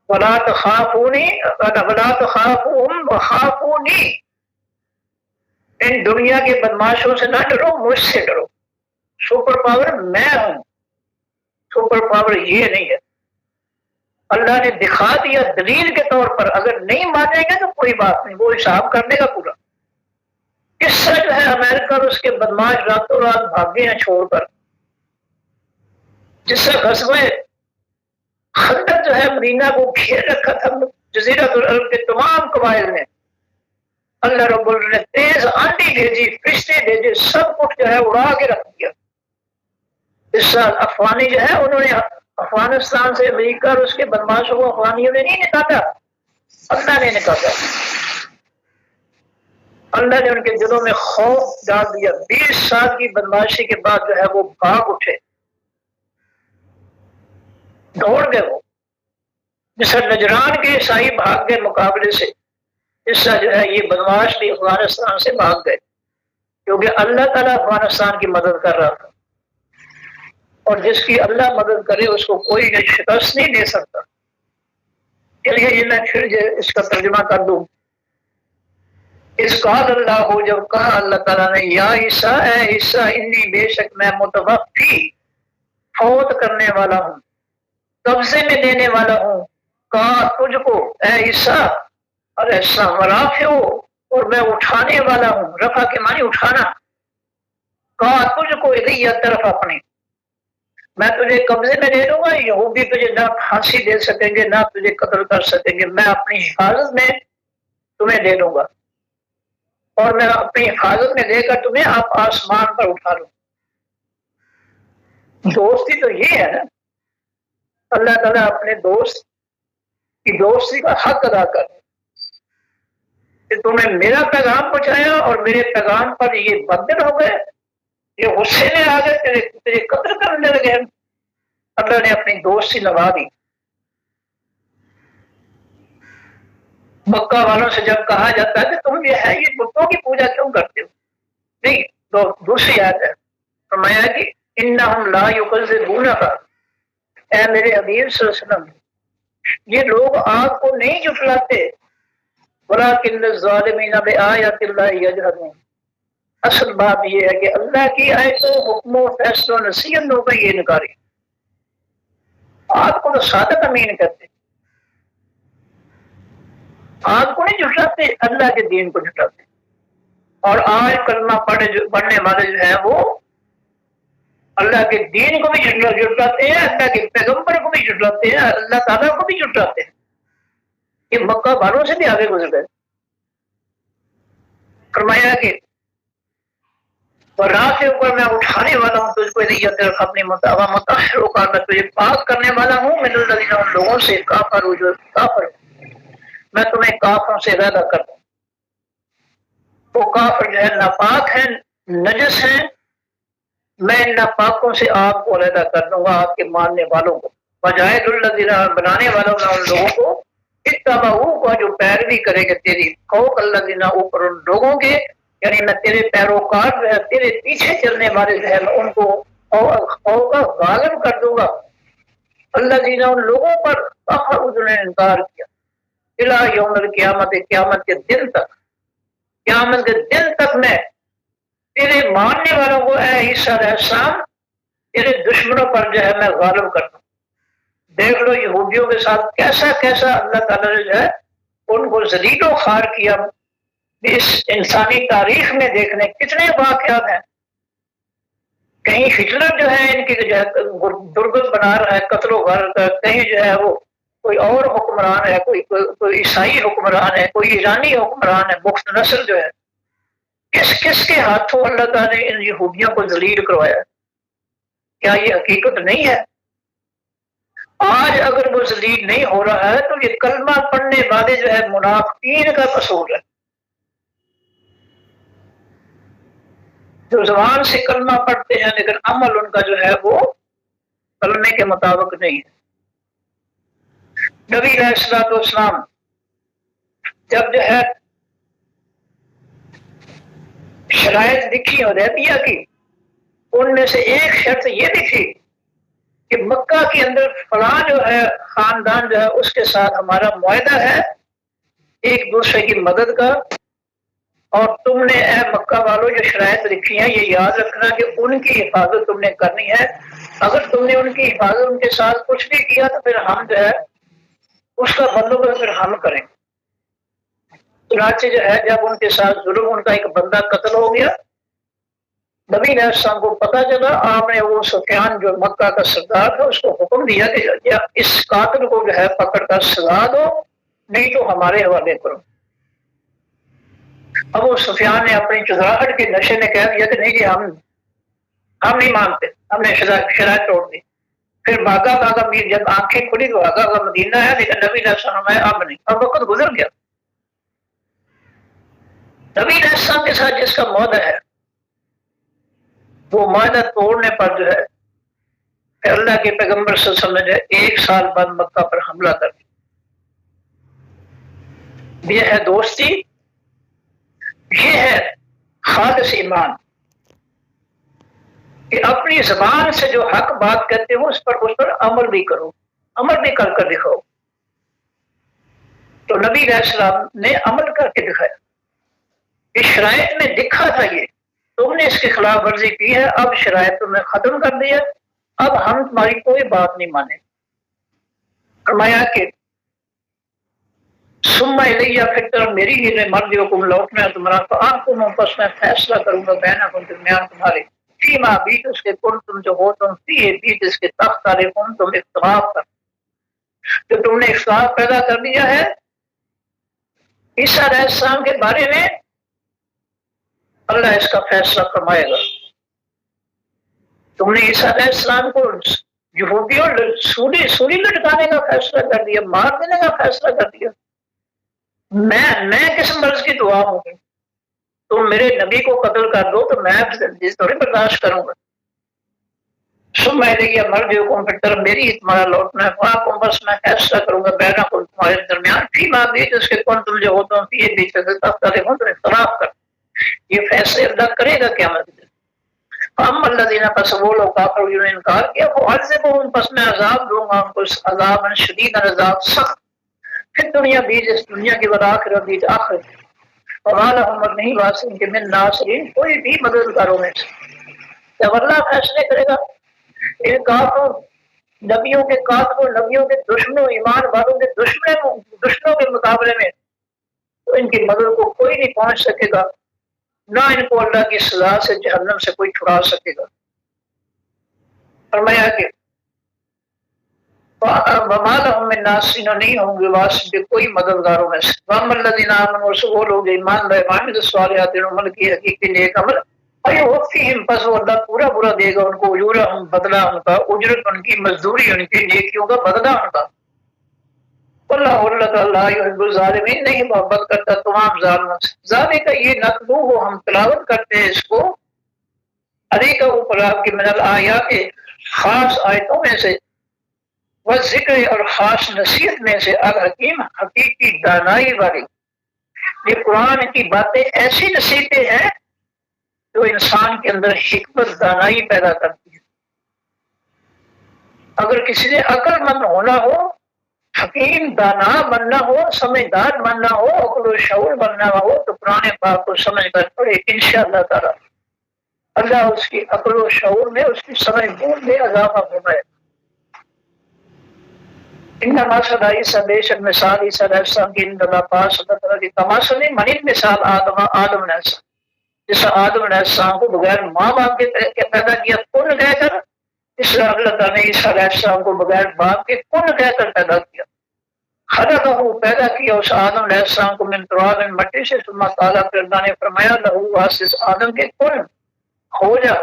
وَلَا تَخَافُوهُمْ وَخَافُونِي، ان دنیا کے بدماشوں سے نہ ڈرو، مجھ سے ڈرو۔ سپر پاور میں ہوں، سپر پاور یہ نہیں ہے۔ اللہ نے دکھا دیا دلیل کے طور پر، اگر نہیں مانیں گے تو کوئی بات نہیں، وہ حساب کرنے کا پورا۔ قصہ جو ہے امریکہ اور اس کے بدماش راتوں رات بھاگے ہیں چھوڑ کر، جس سے غزوہ خندق جو ہے مدینہ کو گھیر رکھا تھا، جزیرۃ العرب کے تمام قبائل نے۔ اللہ رب العزت نے تیز آندھی بھیجی، فرشتے بھیجے، سب کچھ جو ہے اڑا کے رکھ دیا۔ اس سال افغانی جو ہے انہوں نے افغانستان سے امریکہ اور اس کے بدماشوں کو افغانیوں نے نہیں نکالا، اللہ نے نکالا۔ اللہ نے ان کے دلوں میں خوف ڈال دیا۔ 20 سال کی بدماشی کے بعد جو ہے وہ بھاگ اٹھے، دوڑ گئے۔ وہ جس نجران کے عیسائی بھاگ گئے مقابلے سے، اس سے جو ہے یہ بدماش بھی افغانستان سے بھاگ گئے، کیونکہ اللہ تعالیٰ افغانستان کی مدد کر رہا تھا، اور جس کی اللہ مدد کرے اس کو کوئی شکست نہیں دے سکتا۔ چلیے یہ میں پھر اس کا ترجمہ کر دوں۔ اس قال اللہ ہو، جب کہا اللہ تعالیٰ نے، یا عیسیٰ، اے عیسیٰ، انی بے شک میں متوفی، فوت کرنے والا ہوں، قبضے میں لینے والا ہوں، کہا تجھ کو اے عیسیٰ، اور ایسا رافع ہو، اور میں اٹھانے والا ہوں، رفع کے معنی اٹھانا، کہا تجھ کو الیہ طرف اپنے، میں تجھے قبضے میں لے لوں گا، یہودی تجھے نہ پھانسی دے سکیں گے، نہ تجھے قتل کر سکیں گے، میں اپنی حفاظت میں تمہیں لے لوں گا، اور میں اپنی حفاظت میں لے کر تمہیں آپ آسمان پر اٹھا لوں۔ دوستی تو یہ ہے نا، اللہ تعالیٰ اپنے دوست کی دوستی کا حق ادا کر کہ تم نے میرا پیغام پہنچایا اور میرے پیغام پر یہ بدل ہو گئے، یہ غصے میں آ گئے، تیرے قتل کرنے لگے۔ اللہ نے اپنی دوستی لگا دی۔ مکہ والوں سے جب کہا جاتا ہے کہ تم یہ ہے یہ بتوں کی پوجا کیوں کرتے ہو، نہیں تو دوسری آیت ہے، فرمایا کہ انہم لا یکذبونک، اے میرے حبیب صلی اللہ علیہ وسلم یہ لوگ آپ کو نہیں جھٹلاتے، ولکن الظالمین بآیات اللہ یجحدون، اصل بات یہ ہے کہ اللہ کی آیتوں، حکموں، فیصلوں، نصیحتوں کا یہ انکاری۔ آپ کو تو صادق امین کہتے، آپ کو نہیں جھٹلاتے، اللہ کے دین کو جھٹلاتے۔ اور آج کلمہ پڑھنے والے جو ہیں وہ اللہ کے دین کو بھی جھٹلاتے ہیں، اللہ کے پیغمبر کو بھی جھٹلاتے ہیں، اللہ تعالیٰ کو بھی جھٹلاتے ہیں۔ یہ مکہ والوں سے بھی آگے گزر گئے۔ فرمایا کہ رات کے اوپر میں اٹھانے والا ہوں تجھ کو اپنی متحر کا، میں تجھے پاک کرنے والا ہوں من الذین، ان لوگوں سے کافر جو کافر، میں تمہیں کافروں سے علیحدہ کرتا ہوں۔ وہ کافر جو ہے ناپاک ہیں، نجس ہیں، میں ان ناپاکوں سے آپ کو علیحدہ کر دوں گا، آپ کے ماننے والوں کو۔ وجاہد الذین، بنانے والوں نے ان لوگوں کو، اتبعوا کو جو پیروی کرے گے تیری، فوق الذین، اوپر ان لوگوں کے، یعنی میں تیرے پیروکار جو ہے، تیرے پیچھے چلنے والے جو ہے میں ان کو فوق غالب کر دوں گا، الذین، ان لوگوں پر کفروا جنہوں نے انکار کیا، الی یوم القیامت، قیامت کے دن تک، قیامت کے دن تک میں تیرے ماننے والوں کو اے عیسیٰ علیہ السلام تیرے دشمنوں پر جو ہے میں غالب کرتا ہوں۔ دیکھ لو یہودیوں کے ساتھ کیسا کیسا اللہ تعالیٰ نے جو ہے ان کو ذلیل و خوار کیا۔ اس انسانی تاریخ میں دیکھنے کتنے واقعات ہیں، کہیں ہٹلر جو ہے ان کی جو ہے درگت بنا رہا ہے قتل و غارت کا، کہیں جو ہے وہ کوئی اور حکمران ہے، کوئی عیسائی حکمران ہے، کوئی ایرانی حکمران ہے، بخت نصر جو ہے، کس کس کے ہاتھوں اللہ تعالیٰ نے ان یہودیوں کو ذلیل کروایا؟ کیا یہ حقیقت نہیں ہے؟ آج اگر وہ ذلیل نہیں ہو رہا ہے تو یہ کلمہ پڑھنے والے جو ہے منافقین کا قصور ہے، جو زبان سے کلمہ پڑھتے ہیں لیکن عمل ان کا جو ہے وہ کلمے کے مطابق نہیں ہے۔ نبی علیہ الصلوۃ والسلام جب جو ہے شرائط لکھی حدیبیہ کی، ان میں سے ایک شرط یہ لکھی کہ مکہ کے اندر فلاں جو ہے خاندان جو ہے اس کے ساتھ ہمارا معاہدہ ہے ایک دوسرے کی مدد کا، اور تم نے اے مکہ والوں جو شرائط لکھی ہیں یہ یاد رکھنا کہ ان کی حفاظت تم نے کرنی ہے، اگر تم نے ان کی حفاظت ان کے ساتھ کچھ بھی کیا تو پھر ہم جو ہے اس کا بندوبست پھر ہم کریں گے۔ چنانچہ جو ہے جب ان کے ساتھ ظلم، ان کا ایک بندہ قتل ہو گیا، نبی علیہ السلام کو پتہ چلا، آپ نے وہ سفیان جو مکہ کا سردار تھا اس کو حکم دیا کہ اس قاتل کو جو ہے پکڑ کر سزا دو، نہیں تو ہمارے حوالے کرو۔ ابو سفیان نے اپنی چدراہٹ کے نشے میں کہہ دیا کہ نہیں جی ہم نہیں مانتے، ہم نے شرائط توڑ دی۔ پھر بھاگا میر، جب آنکھیں کھلی تو بھاگا مدینہ ہے، لیکن نبی علیہ السلام ہے اب نہیں، اب وقت گزر گیا۔ نبی علیہ السلام کے ساتھ جس کا معاہدہ ہے وہ معاہدہ توڑنے پر جو ہے کہ اللہ کے پیغمبر صلی اللہ علیہ وسلم نے 1 سال بعد مکہ پر حملہ کر دیا۔ یہ ہے دوستی، یہ ہے خالص ایمان کہ اپنی زبان سے جو حق بات کہتے ہو اس پر عمل بھی کرو، عمل بھی کر کر دکھاؤ۔ تو نبی علیہ السلام نے عمل کر کے دکھایا، اس شرائط میں دکھا تھا یہ تم نے اس کی خلاف ورزی کی ہے، اب شرائط تم نے ختم کر دی ہے، اب ہم تمہاری کوئی بات نہیں مانیں۔ فرمایا کہ ثم الیہ، پھر طرف میری ہی مرجعکم، لوٹنا ہے تمہارا، فاحکم، پس میں فیصلہ کروں گا بینکم، درمیان تمہارے، فیما بیت، اس کے کن تم جو ہو تم فیہ بیت، اس کے تخت علیکم تم اختلاف کر، جو تم نے اختلاف پیدا کر دیا ہے عیسیٰ علیہ السلام کے بارے میں، اللہ اس کا فیصلہ فرمائے گا۔ تم نے عیسیٰ علیہ السلام کو یہودیوں سولی لٹکانے کا فیصلہ کر دیا، مار دینے کا فیصلہ کر دیا، میں کس مرض کی دعا ہوں گی؟ تم میرے نبی کو قتل کر دو تو میں تھوڑی برداشت کروں گا. سب میں نے کیا مر جو پھر طرف میری تمہارا لوٹنا ہے. بس میں فیصلہ کروں گا بینا کو تمہارے درمیان فی ما بھی جس کے کون تم جو ہوتا ہوں یہ بیچ تم اختلاف کر. یہ فیصلے اللہ کرے گا قیامت میں. ہم اللہ دینا پس وہ لوگ کافر جنہوں نے انکار کیا وہ حد سے وہ پس میں عذاب دوں گا ان کو عذاب شدید عذاب سخت پھر دنیا بیچ اس دنیا کی ودا کر بیچ آخر. اور ہم نہیں واسطے کہ من ناصرین کوئی بھی مددگاروں میں سے جب اللہ فیصلے کرے گا. ان کافروں نبیوں کے کافروں نبیوں کے دشمنوں ایمان والوں کے دشمنوں کے مقابلے میں تو ان کی مدد کو کوئی نہیں پہنچ سکے گا نہ ان کو اللہ کی سزا سے جہنم سے کوئی چھڑا سکے گا. فرمایا کہ ناصرین نہیں ہوں گے واسطے کوئی مددگاروں میں سے. وَأَمَّا الَّذِينَ آمَنُوا وہ لوگ ایمان لائے وعملوا الصالحات عمل کی حقیقی نیک عمل وَيُوَفِّيهِمْ پس وہ اللہ پورا دے گا ان کو اجورہم بدلہ ان کا اجرت ان کی مزدوری ان کی نیکیوں کا بدلہ ان کا. اللہ تعالیٰ یحب الظالمین نہیں محبت کرتا تمام ظالموں سے. ذالک یہ نتلوہ ہم تلاوت کرتے ہیں اس کو علی کا اوپر آپ کی من الآیات خاص آیتوں میں سے وہ ذکر اور خاص نصیحت میں سے الحکیم حقیقی دانائی والی. یہ قرآن کی باتیں ایسی نصیحتیں ہیں جو انسان کے اندر حکمت دانائی پیدا کرتی ہے. اگر کسی نے عقل مند ہونا ہو حکیم دانا بننا ہو سمجھدار بننا ہو عقل و شعور بننا ہو تو قرآن پاک کو سمجھ کر پڑھے انشاءاللہ تعالی اللہ اس کی عقل و شعور میں اس کی سمجھ بوجھ میں اضافہ فرمائے. انما صدا عیسیٰ بے شک مثال عیسیٰ علیہ السلام کی اندلا پاس کی تماثل منی مثال آدم علیہ السلام جس آدم علیہ السلام کو بغیر ماں باپ کے پیدا کیا کن کہہ کر اس لیے اللہ تعالیٰ نے عیسیٰ علیہ السلام کو بغیر باپ کے کن کہہ کر پیدا کیا. خلقہ پیدا کیا اس آدم علیہ السلام کو من تراب مٹی سے ثم قال پھر اللہ نے فرمایا لہو واسطے آدم کے کن ہو جا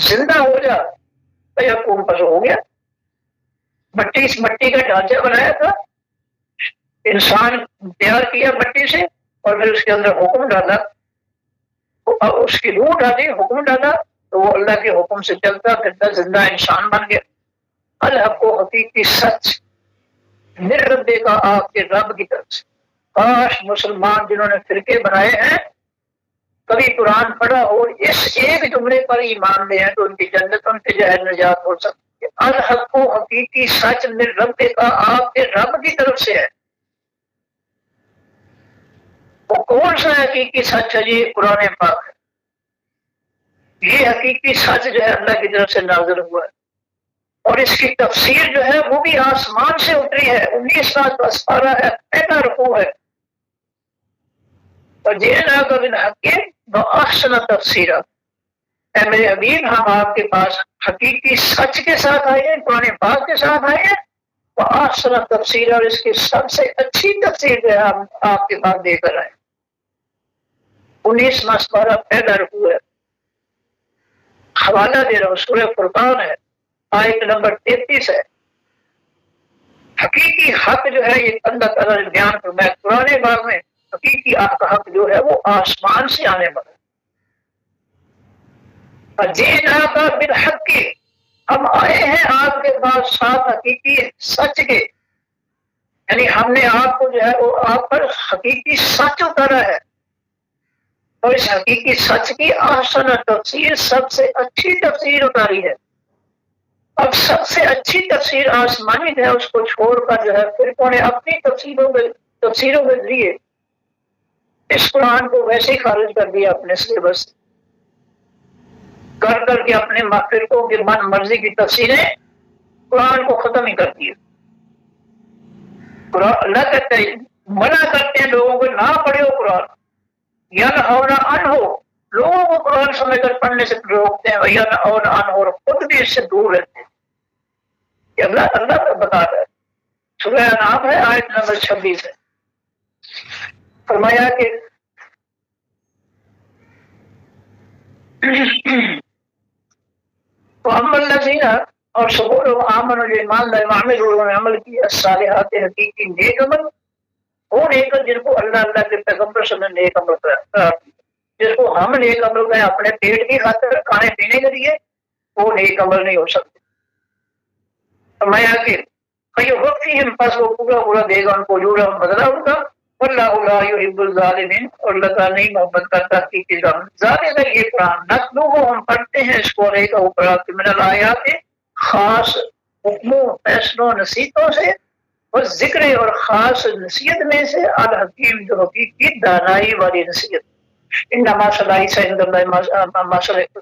زندہ ہو جا فیکون پس ہو گیا. مٹی کا ڈھانچہ بنایا تھا انسان تیار کیا مٹی سے اور پھر اس کے اندر حکم ڈالا اس کی روح ڈالی حکم ڈالا تو وہ اللہ کے حکم سے چلتا پھرتا زندہ انسان بن گیا. الحق کو حقیقی سچ میرے ربے کا آپ کے رب کی طرف سے. کاش مسلمان جنہوں نے فرقے بنائے ہیں کبھی قرآن پڑھا اور اس ایک جملے پر ایمان لے ہیں تو ان کی جنت ان کے جہر نجات ہو سکتی ہے. الحق کو حقیقی سچ میرے ربے کا آپ کے رب کی طرف سے ہے. وہ کون سا حقیقی سچ ہے یہ قرآن پاک ہے. یہ حقیقی سچ جو ہے اللہ کی طرف سے نازل ہوا ہے اور اس کی تفسیر جو ہے وہ بھی آسمان سے اتری ہے. 19 پارہ ہے پہلا رکوع ہے. اور جینا کا بالحق احسن تفسیرہ اے میرے حبیب ہم آپ کے پاس حقیقی سچ کے ساتھ آئے ہیں قرآن پاک کے ساتھ آئے ہیں وہ احسن تفسیر اور اس کی سب سے اچھی تفسیر جو ہے ہم آپ کے پاس دے کر آئے. 19 پارہ پہلا رکوع ہے. حوالہ دے رہا ہوں سورہ فرقان ہے آیت نمبر 33 ہے. حقیقی حق جو ہے یہ اللہ تعالیٰ نے بیان فرمایا قرآن پاک میں. حقیقی حق جو ہے وہ آسمان سے آنے والا ہے. جینا کا بالحق کی ہم آئے ہیں آپ کے پاس ساتھ حقیقی سچ کے یعنی ہم نے آپ کو جو ہے وہ آپ پر حقیقی سچ اتارا ہے اور اس حقیقی سچ کی احسن تفسیر سب سے اچھی تفسیر اتاری ہے. اب سب سے اچھی تفسیر آسمانی ہے اس کو چھوڑ کر جو ہے پھر انہوں نے اپنی تفسیروں کے ذریعے اس قرآن کو ویسے ہی خارج کر دیا اپنے سلیبس کر کے اپنے فرقوں کی من مرضی کی تفسیریں قرآن کو ختم ہی کر دیا. اللہ کہتے ہیں منع کرتے ہیں لوگوں کو نہ پڑھے ہو قرآن یا نہ ہونا ان ہو لوگوں کو قرآن سمجھ کر پڑھنے سے روکتے ہیں یا نہ ہونا ان ہو خود بھی اس سے دور رہتے ہیں. یہ اللہ کا بتا رہا ہے. سورہ انعام ہے آیت نمبر 26 ہے. فرمایا کہ اور سبور آمن جو ایمان لائے وعمل انہوں نے عمل کیا الصالحات حقیقی نیک عمل وہ نیک جن کو اللہ کے پیغمبر سے نیک عمل قرار دیا، جس کو ہم نیک عمل کریں اپنے پیٹ کی خاطر کھانے پینے کے لیے، وہ نیک عمل نہیں ہو سکتے۔ فرمایا کہ کئی وقت ہی پاس وہ پورا دے گا ان کو جو بدلا ہوگا، اللہ لا یحب الظالمین، اور اللہ تعالیٰ نہیں محبت کرتا حقیقی ظالم۔ ظاہر ہے یہ قرآن نتلو کو ہم پڑھتے ہیں اس کو علیہ کا اوپر من الآیات خاص حکموں فیصلوں نصیحتوں سے، اور ذکر اور خاص نصیحت میں سے الحکیم جو حقیقی دانائی والی نصیحت۔ انما صلاحی سے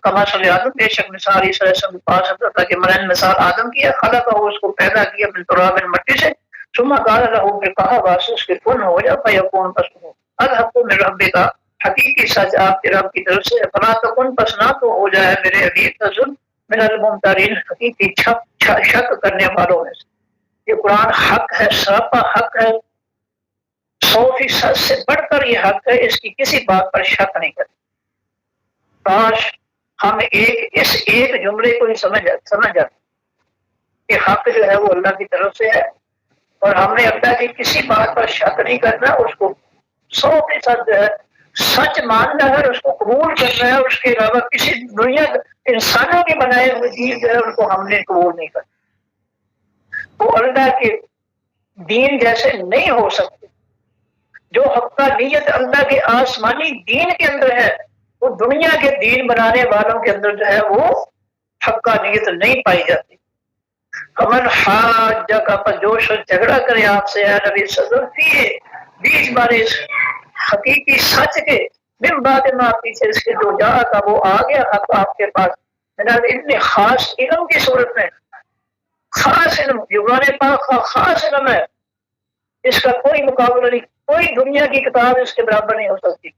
کما صلی آدم، بے شک مثال عیسیٰ علیہ السلام کے پاس ہے کہ مرن مثال آدم کی ہے، خلق ہو اس کو پیدا کیا من تراب مٹی سے، ثم قال له کہ کہا واسطے اس کے کن ہو جا فیکون پس ہو، الحق من رب کا حقیقی سچ آپ کے رب کی طرف سے، فلا تکن پس نہ تو ہو جائے میرے حبیب تظن من الممترین حقیقی شک کرنے والوں میں سے۔ یہ قرآن حق ہے، سراپا حق ہے، 100% سے بڑھ کر یہ حق ہے، اس کی کسی بات پر شک نہیں کرتے۔ کاش ہم اس ایک جملے کو ہی سمجھ جاتے کہ حق جو ہے وہ اللہ کی طرف سے ہے، اور ہم نے اللہ کی کسی بات پر شک نہیں کرنا، اس کو 100% جو ہے سچ ماننا ہے، اس کو قبول کرنا ہے، اور اس کے علاوہ کسی دنیا انسانوں کے بنائے ہوئے دین جو ہے ان کو ہم نے قبول نہیں کرنا۔ وہ اللہ کے دین جیسے نہیں ہو سکتے۔ جو حقانیت اللہ کے آسمانی دین کے اندر ہے، وہ دنیا کے دین بنانے والوں کے اندر جو ہے وہ حقانیت نہیں پائی جاتی۔ امن حاج کا پجوش جھگڑا کرے آپ سے اے نبی صدر فی بیچ بارے اس حقیقی سچ کے من بعد ما پیچھے اس کے جو جا تھا وہ آ گیا حق آپ کے پاس، اتنے خاص علم کی صورت میں، خاص علم یوان پاک کا خاص علم ہے، اس کا کوئی مقابلہ نہیں، کوئی دنیا کی کتاب اس کے برابر نہیں ہو سکتی۔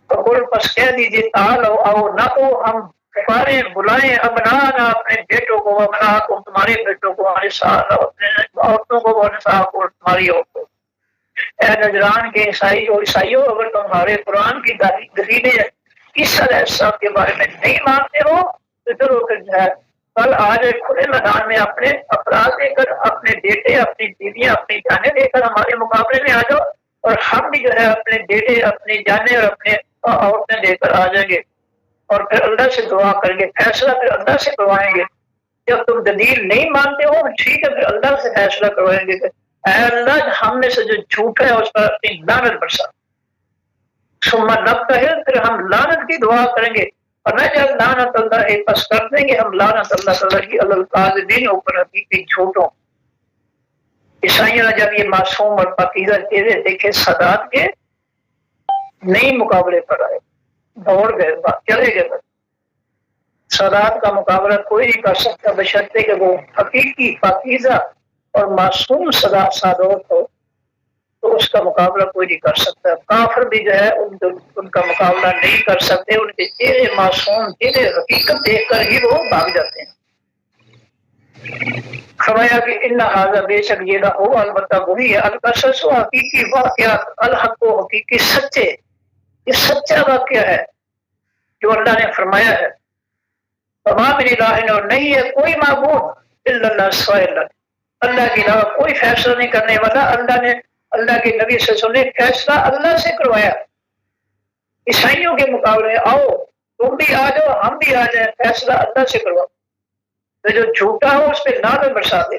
تو قل پس کہہ دیجیے تعالو آؤ نہ تو ہم پکاریں بلائیں ابنانا اپنے بیٹوں کو، ابنا کو تمہارے بیٹوں کو، اپنے عورتوں کو، نساء کو تمہاری عورتوں کو۔ اے نجران کے عیسائی اور عیسائیوں، اگر تمہارے قرآن کی دلیلیں عیسیٰ علیہ السلام کے بارے میں نہیں مانتے ہو تو چلو پھر جو ہے کل آج کھلے میدان میں اپنے افراد لے کر، اپنے بیٹے، اپنی بیویاں، اپنی جانیں لے کر ہمارے مقابلے میں آ جاؤ، اور ہم بھی جو ہے اپنے بیٹے، اپنی جانیں اور اپنے عورتیں لے کر آ جائیں گے، اور پھر اللہ سے دعا کریں گے، فیصلہ پھر اللہ سے کروائیں گے۔ جب تم دلیل نہیں مانتے ہو ٹھیک ہے، پھر اللہ سے فیصلہ کروائیں گے کہ اے اللہ ہم میں سے جو جھوٹ ہے اس پر اپنی لعنت برسا، ثم نبتہل، پھر ہم لعنت کی دعا کریں گے، اور نہ جب لعنت اللہ پس کر دیں گے ہم لعنت اللہ تعالیٰ کی القاذبین اوپر حقیقی جھوٹوں۔ عیسائیوں نے جب یہ معصوم اور پاکیزہ چہرے دیکھے سادات کے، نئی مقابلے پر آئے، دوڑ گئے، چلے گئے۔ سادات کا مقابلہ کوئی نہیں کر سکتا بشرطے کہ وہ حقیقی پاکیزہ اور معصوم سادات ہو، تو اس کا مقابلہ کوئی نہیں کر سکتا۔ کافر بھی جو ہے ان کا مقابلہ نہیں کر سکتے، ان کے چہرے معصوم چہرے حقیقت دیکھ کر ہی وہ بھاگ جاتے ہیں۔ فرمایا کہ ان ھذا بے شک یہ نہ ہو، البتہ وہی ہے القصص و حقیقی واقعات، الحق و حقیقی سچے، یہ سچا واقعہ ہے جو اللہ نے فرمایا ہے۔ وما من الہ، اور نہیں ہے کوئی معبود الا اللہ سوائے اللہ، اللہ کے علاوہ کوئی فیصلہ نہیں کرنے والا۔ اللہ نے اللہ کے نبی صلی اللہ علیہ وسلم نے فیصلہ اللہ سے کروایا۔ عیسائیوں کے مقابلے میں آؤ تم بھی آ جاؤ ہم بھی آ جائیں، فیصلہ اللہ سے کرواؤ، تو جو جھوٹا ہو اس پہ لعنت برسا دے،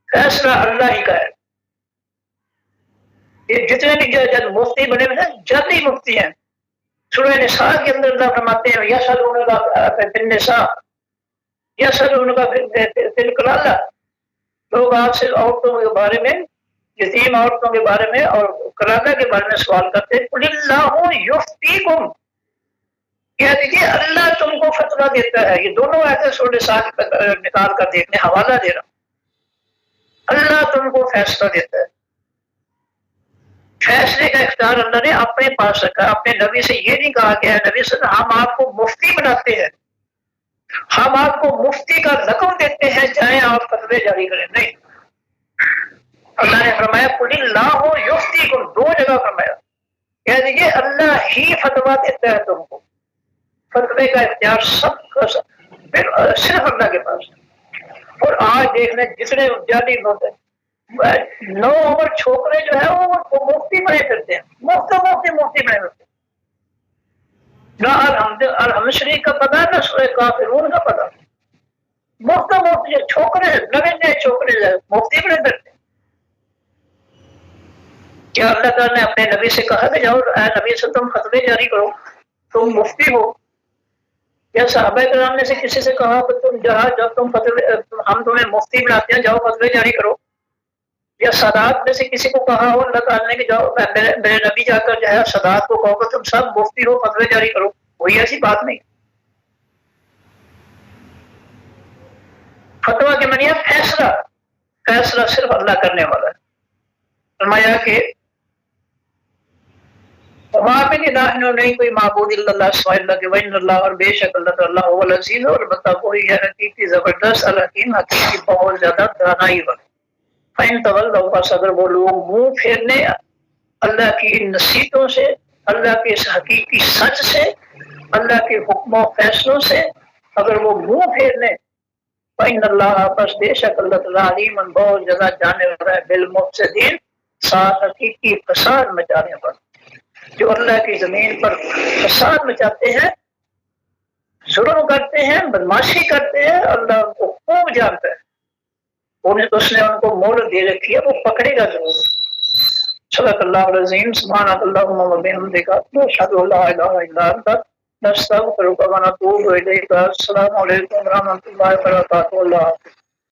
فیصلہ اللہ ہی کا ہے۔ یہ جتنے بھی جج مفتی بنے ہوئے ہیں جعلی مفتی ہیں۔ سورہ نساء کے اندر اللہ فرماتے ہیں یسألونک فی النساء یسألونک فی الکلالہ، لوگ آپ سے عورتوں کے بارے میں، یتیم عورتوں کے بارے میں اور کلالہ کے بارے میں سوال کرتے ہیں، قل اللہ یفتیکم، کہہ دیجیے اللہ تم کو فتویٰ دیتا ہے۔ یہ دونوں ایسے سورہ نساء نکال کر دیکھنے، حوالہ دے رہا، اللہ تم کو فیصلہ دیتا ہے۔ فیصلے کا اختیار اللہ نے اپنے پاس رکھا، اپنے نبی سے یہ نہیں کہا کہ اے نبی صلی اللہ علیہ وسلم ہم آپ کو مفتی بناتے ہیں، ہم آپ کو مفتی کا لقب دیتے ہیں، جائیں آپ فتوے جاری کریں، نہیں۔ اللہ نے فرمایا قل اللہ یفتیکم، دو جگہ فرمایا، کہہ دیجیے اللہ ہی فتویٰ دیتا ہے تم کو، فتوے کا اختیار سب کا صرف اللہ کے پاس ہے۔ اور آج دیکھ لیں جتنے جعلی لوگ ہیں، نو عمر چھوکرے جو ہے وہ مفتی بنے پھرتے ہیں، مفتی بنے پھرتے ہیں، نہ الحمد شریف کا پتا نہ سورہ کافرون کا پتا، مفتی چھوکرے نوے چھوکرے مفتی بنے پھرتے ہیں۔ کیا اللہ تعالیٰ نے اپنے نبی سے کہا کہ جاؤ اے نبی سے تم فتوے جاری کرو، تم مفتی ہو؟ یا صحابہ کرام نے سے کسی سے کہا کہ تم جب تم فتوے ہم تمہیں مفتی بناتے ہیں جاؤ فتوے جاری کرو؟ یا سادات میں سے کسی کو کہا ہو اللہ تعالیٰ نے کہ جاؤ میرے نبی جا کر جو ہے سادات کو کہو کہ تم سب مفتی ہو فتوے جاری کرو؟ کوئی ایسی بات نہیں۔ فتویٰ کے معنی فیصلہ صرف اللہ کرنے والا ہے۔ فرمایا کہ وہاں پہ نہیں کوئی معبود الا اللہ سوائے اللہ کے، وان اللہ اور بے شک اللہ تعالیٰ هو العزیز، اور البتہ وہی ہے حقیقی زبردست الحکیم، حقیقی بہت زیادہ دانائی والا۔ فَإِن تَوَلَّوْا پس اگر وہ لوگ منہ پھیرنے اللہ کی نصیحتوں سے، اللہ کے اس حقیقی سچ سے، اللہ کے حکم و فیصلوں سے اگر وہ منہ پھیرنے، فَإِنَّ اللَّهَ پس بے شک اللہ تعالیٰ علیم بہت زیادہ جانے والا ہے بالمفسدین، ساتھ حقیقی فساد مچانے پر۔ جو اللہ کی زمین پر فساد مچاتے ہیں، ظلم کرتے ہیں، بدماشی کرتے ہیں، اللہ ان کو خوب جانتا ہے، اس نے ان کو مہلت دے رکھی ہے، وہ پکڑے گا ضرور۔ صدق اللہ العظیم۔ سبحانک اللہم و بحمدک، نشہد ان لا الہ الا انت، نستغفرک و نتوب الیک۔ السلام علیکم و رحمۃ اللہ وبرکاتہ۔ اللہ حافظ۔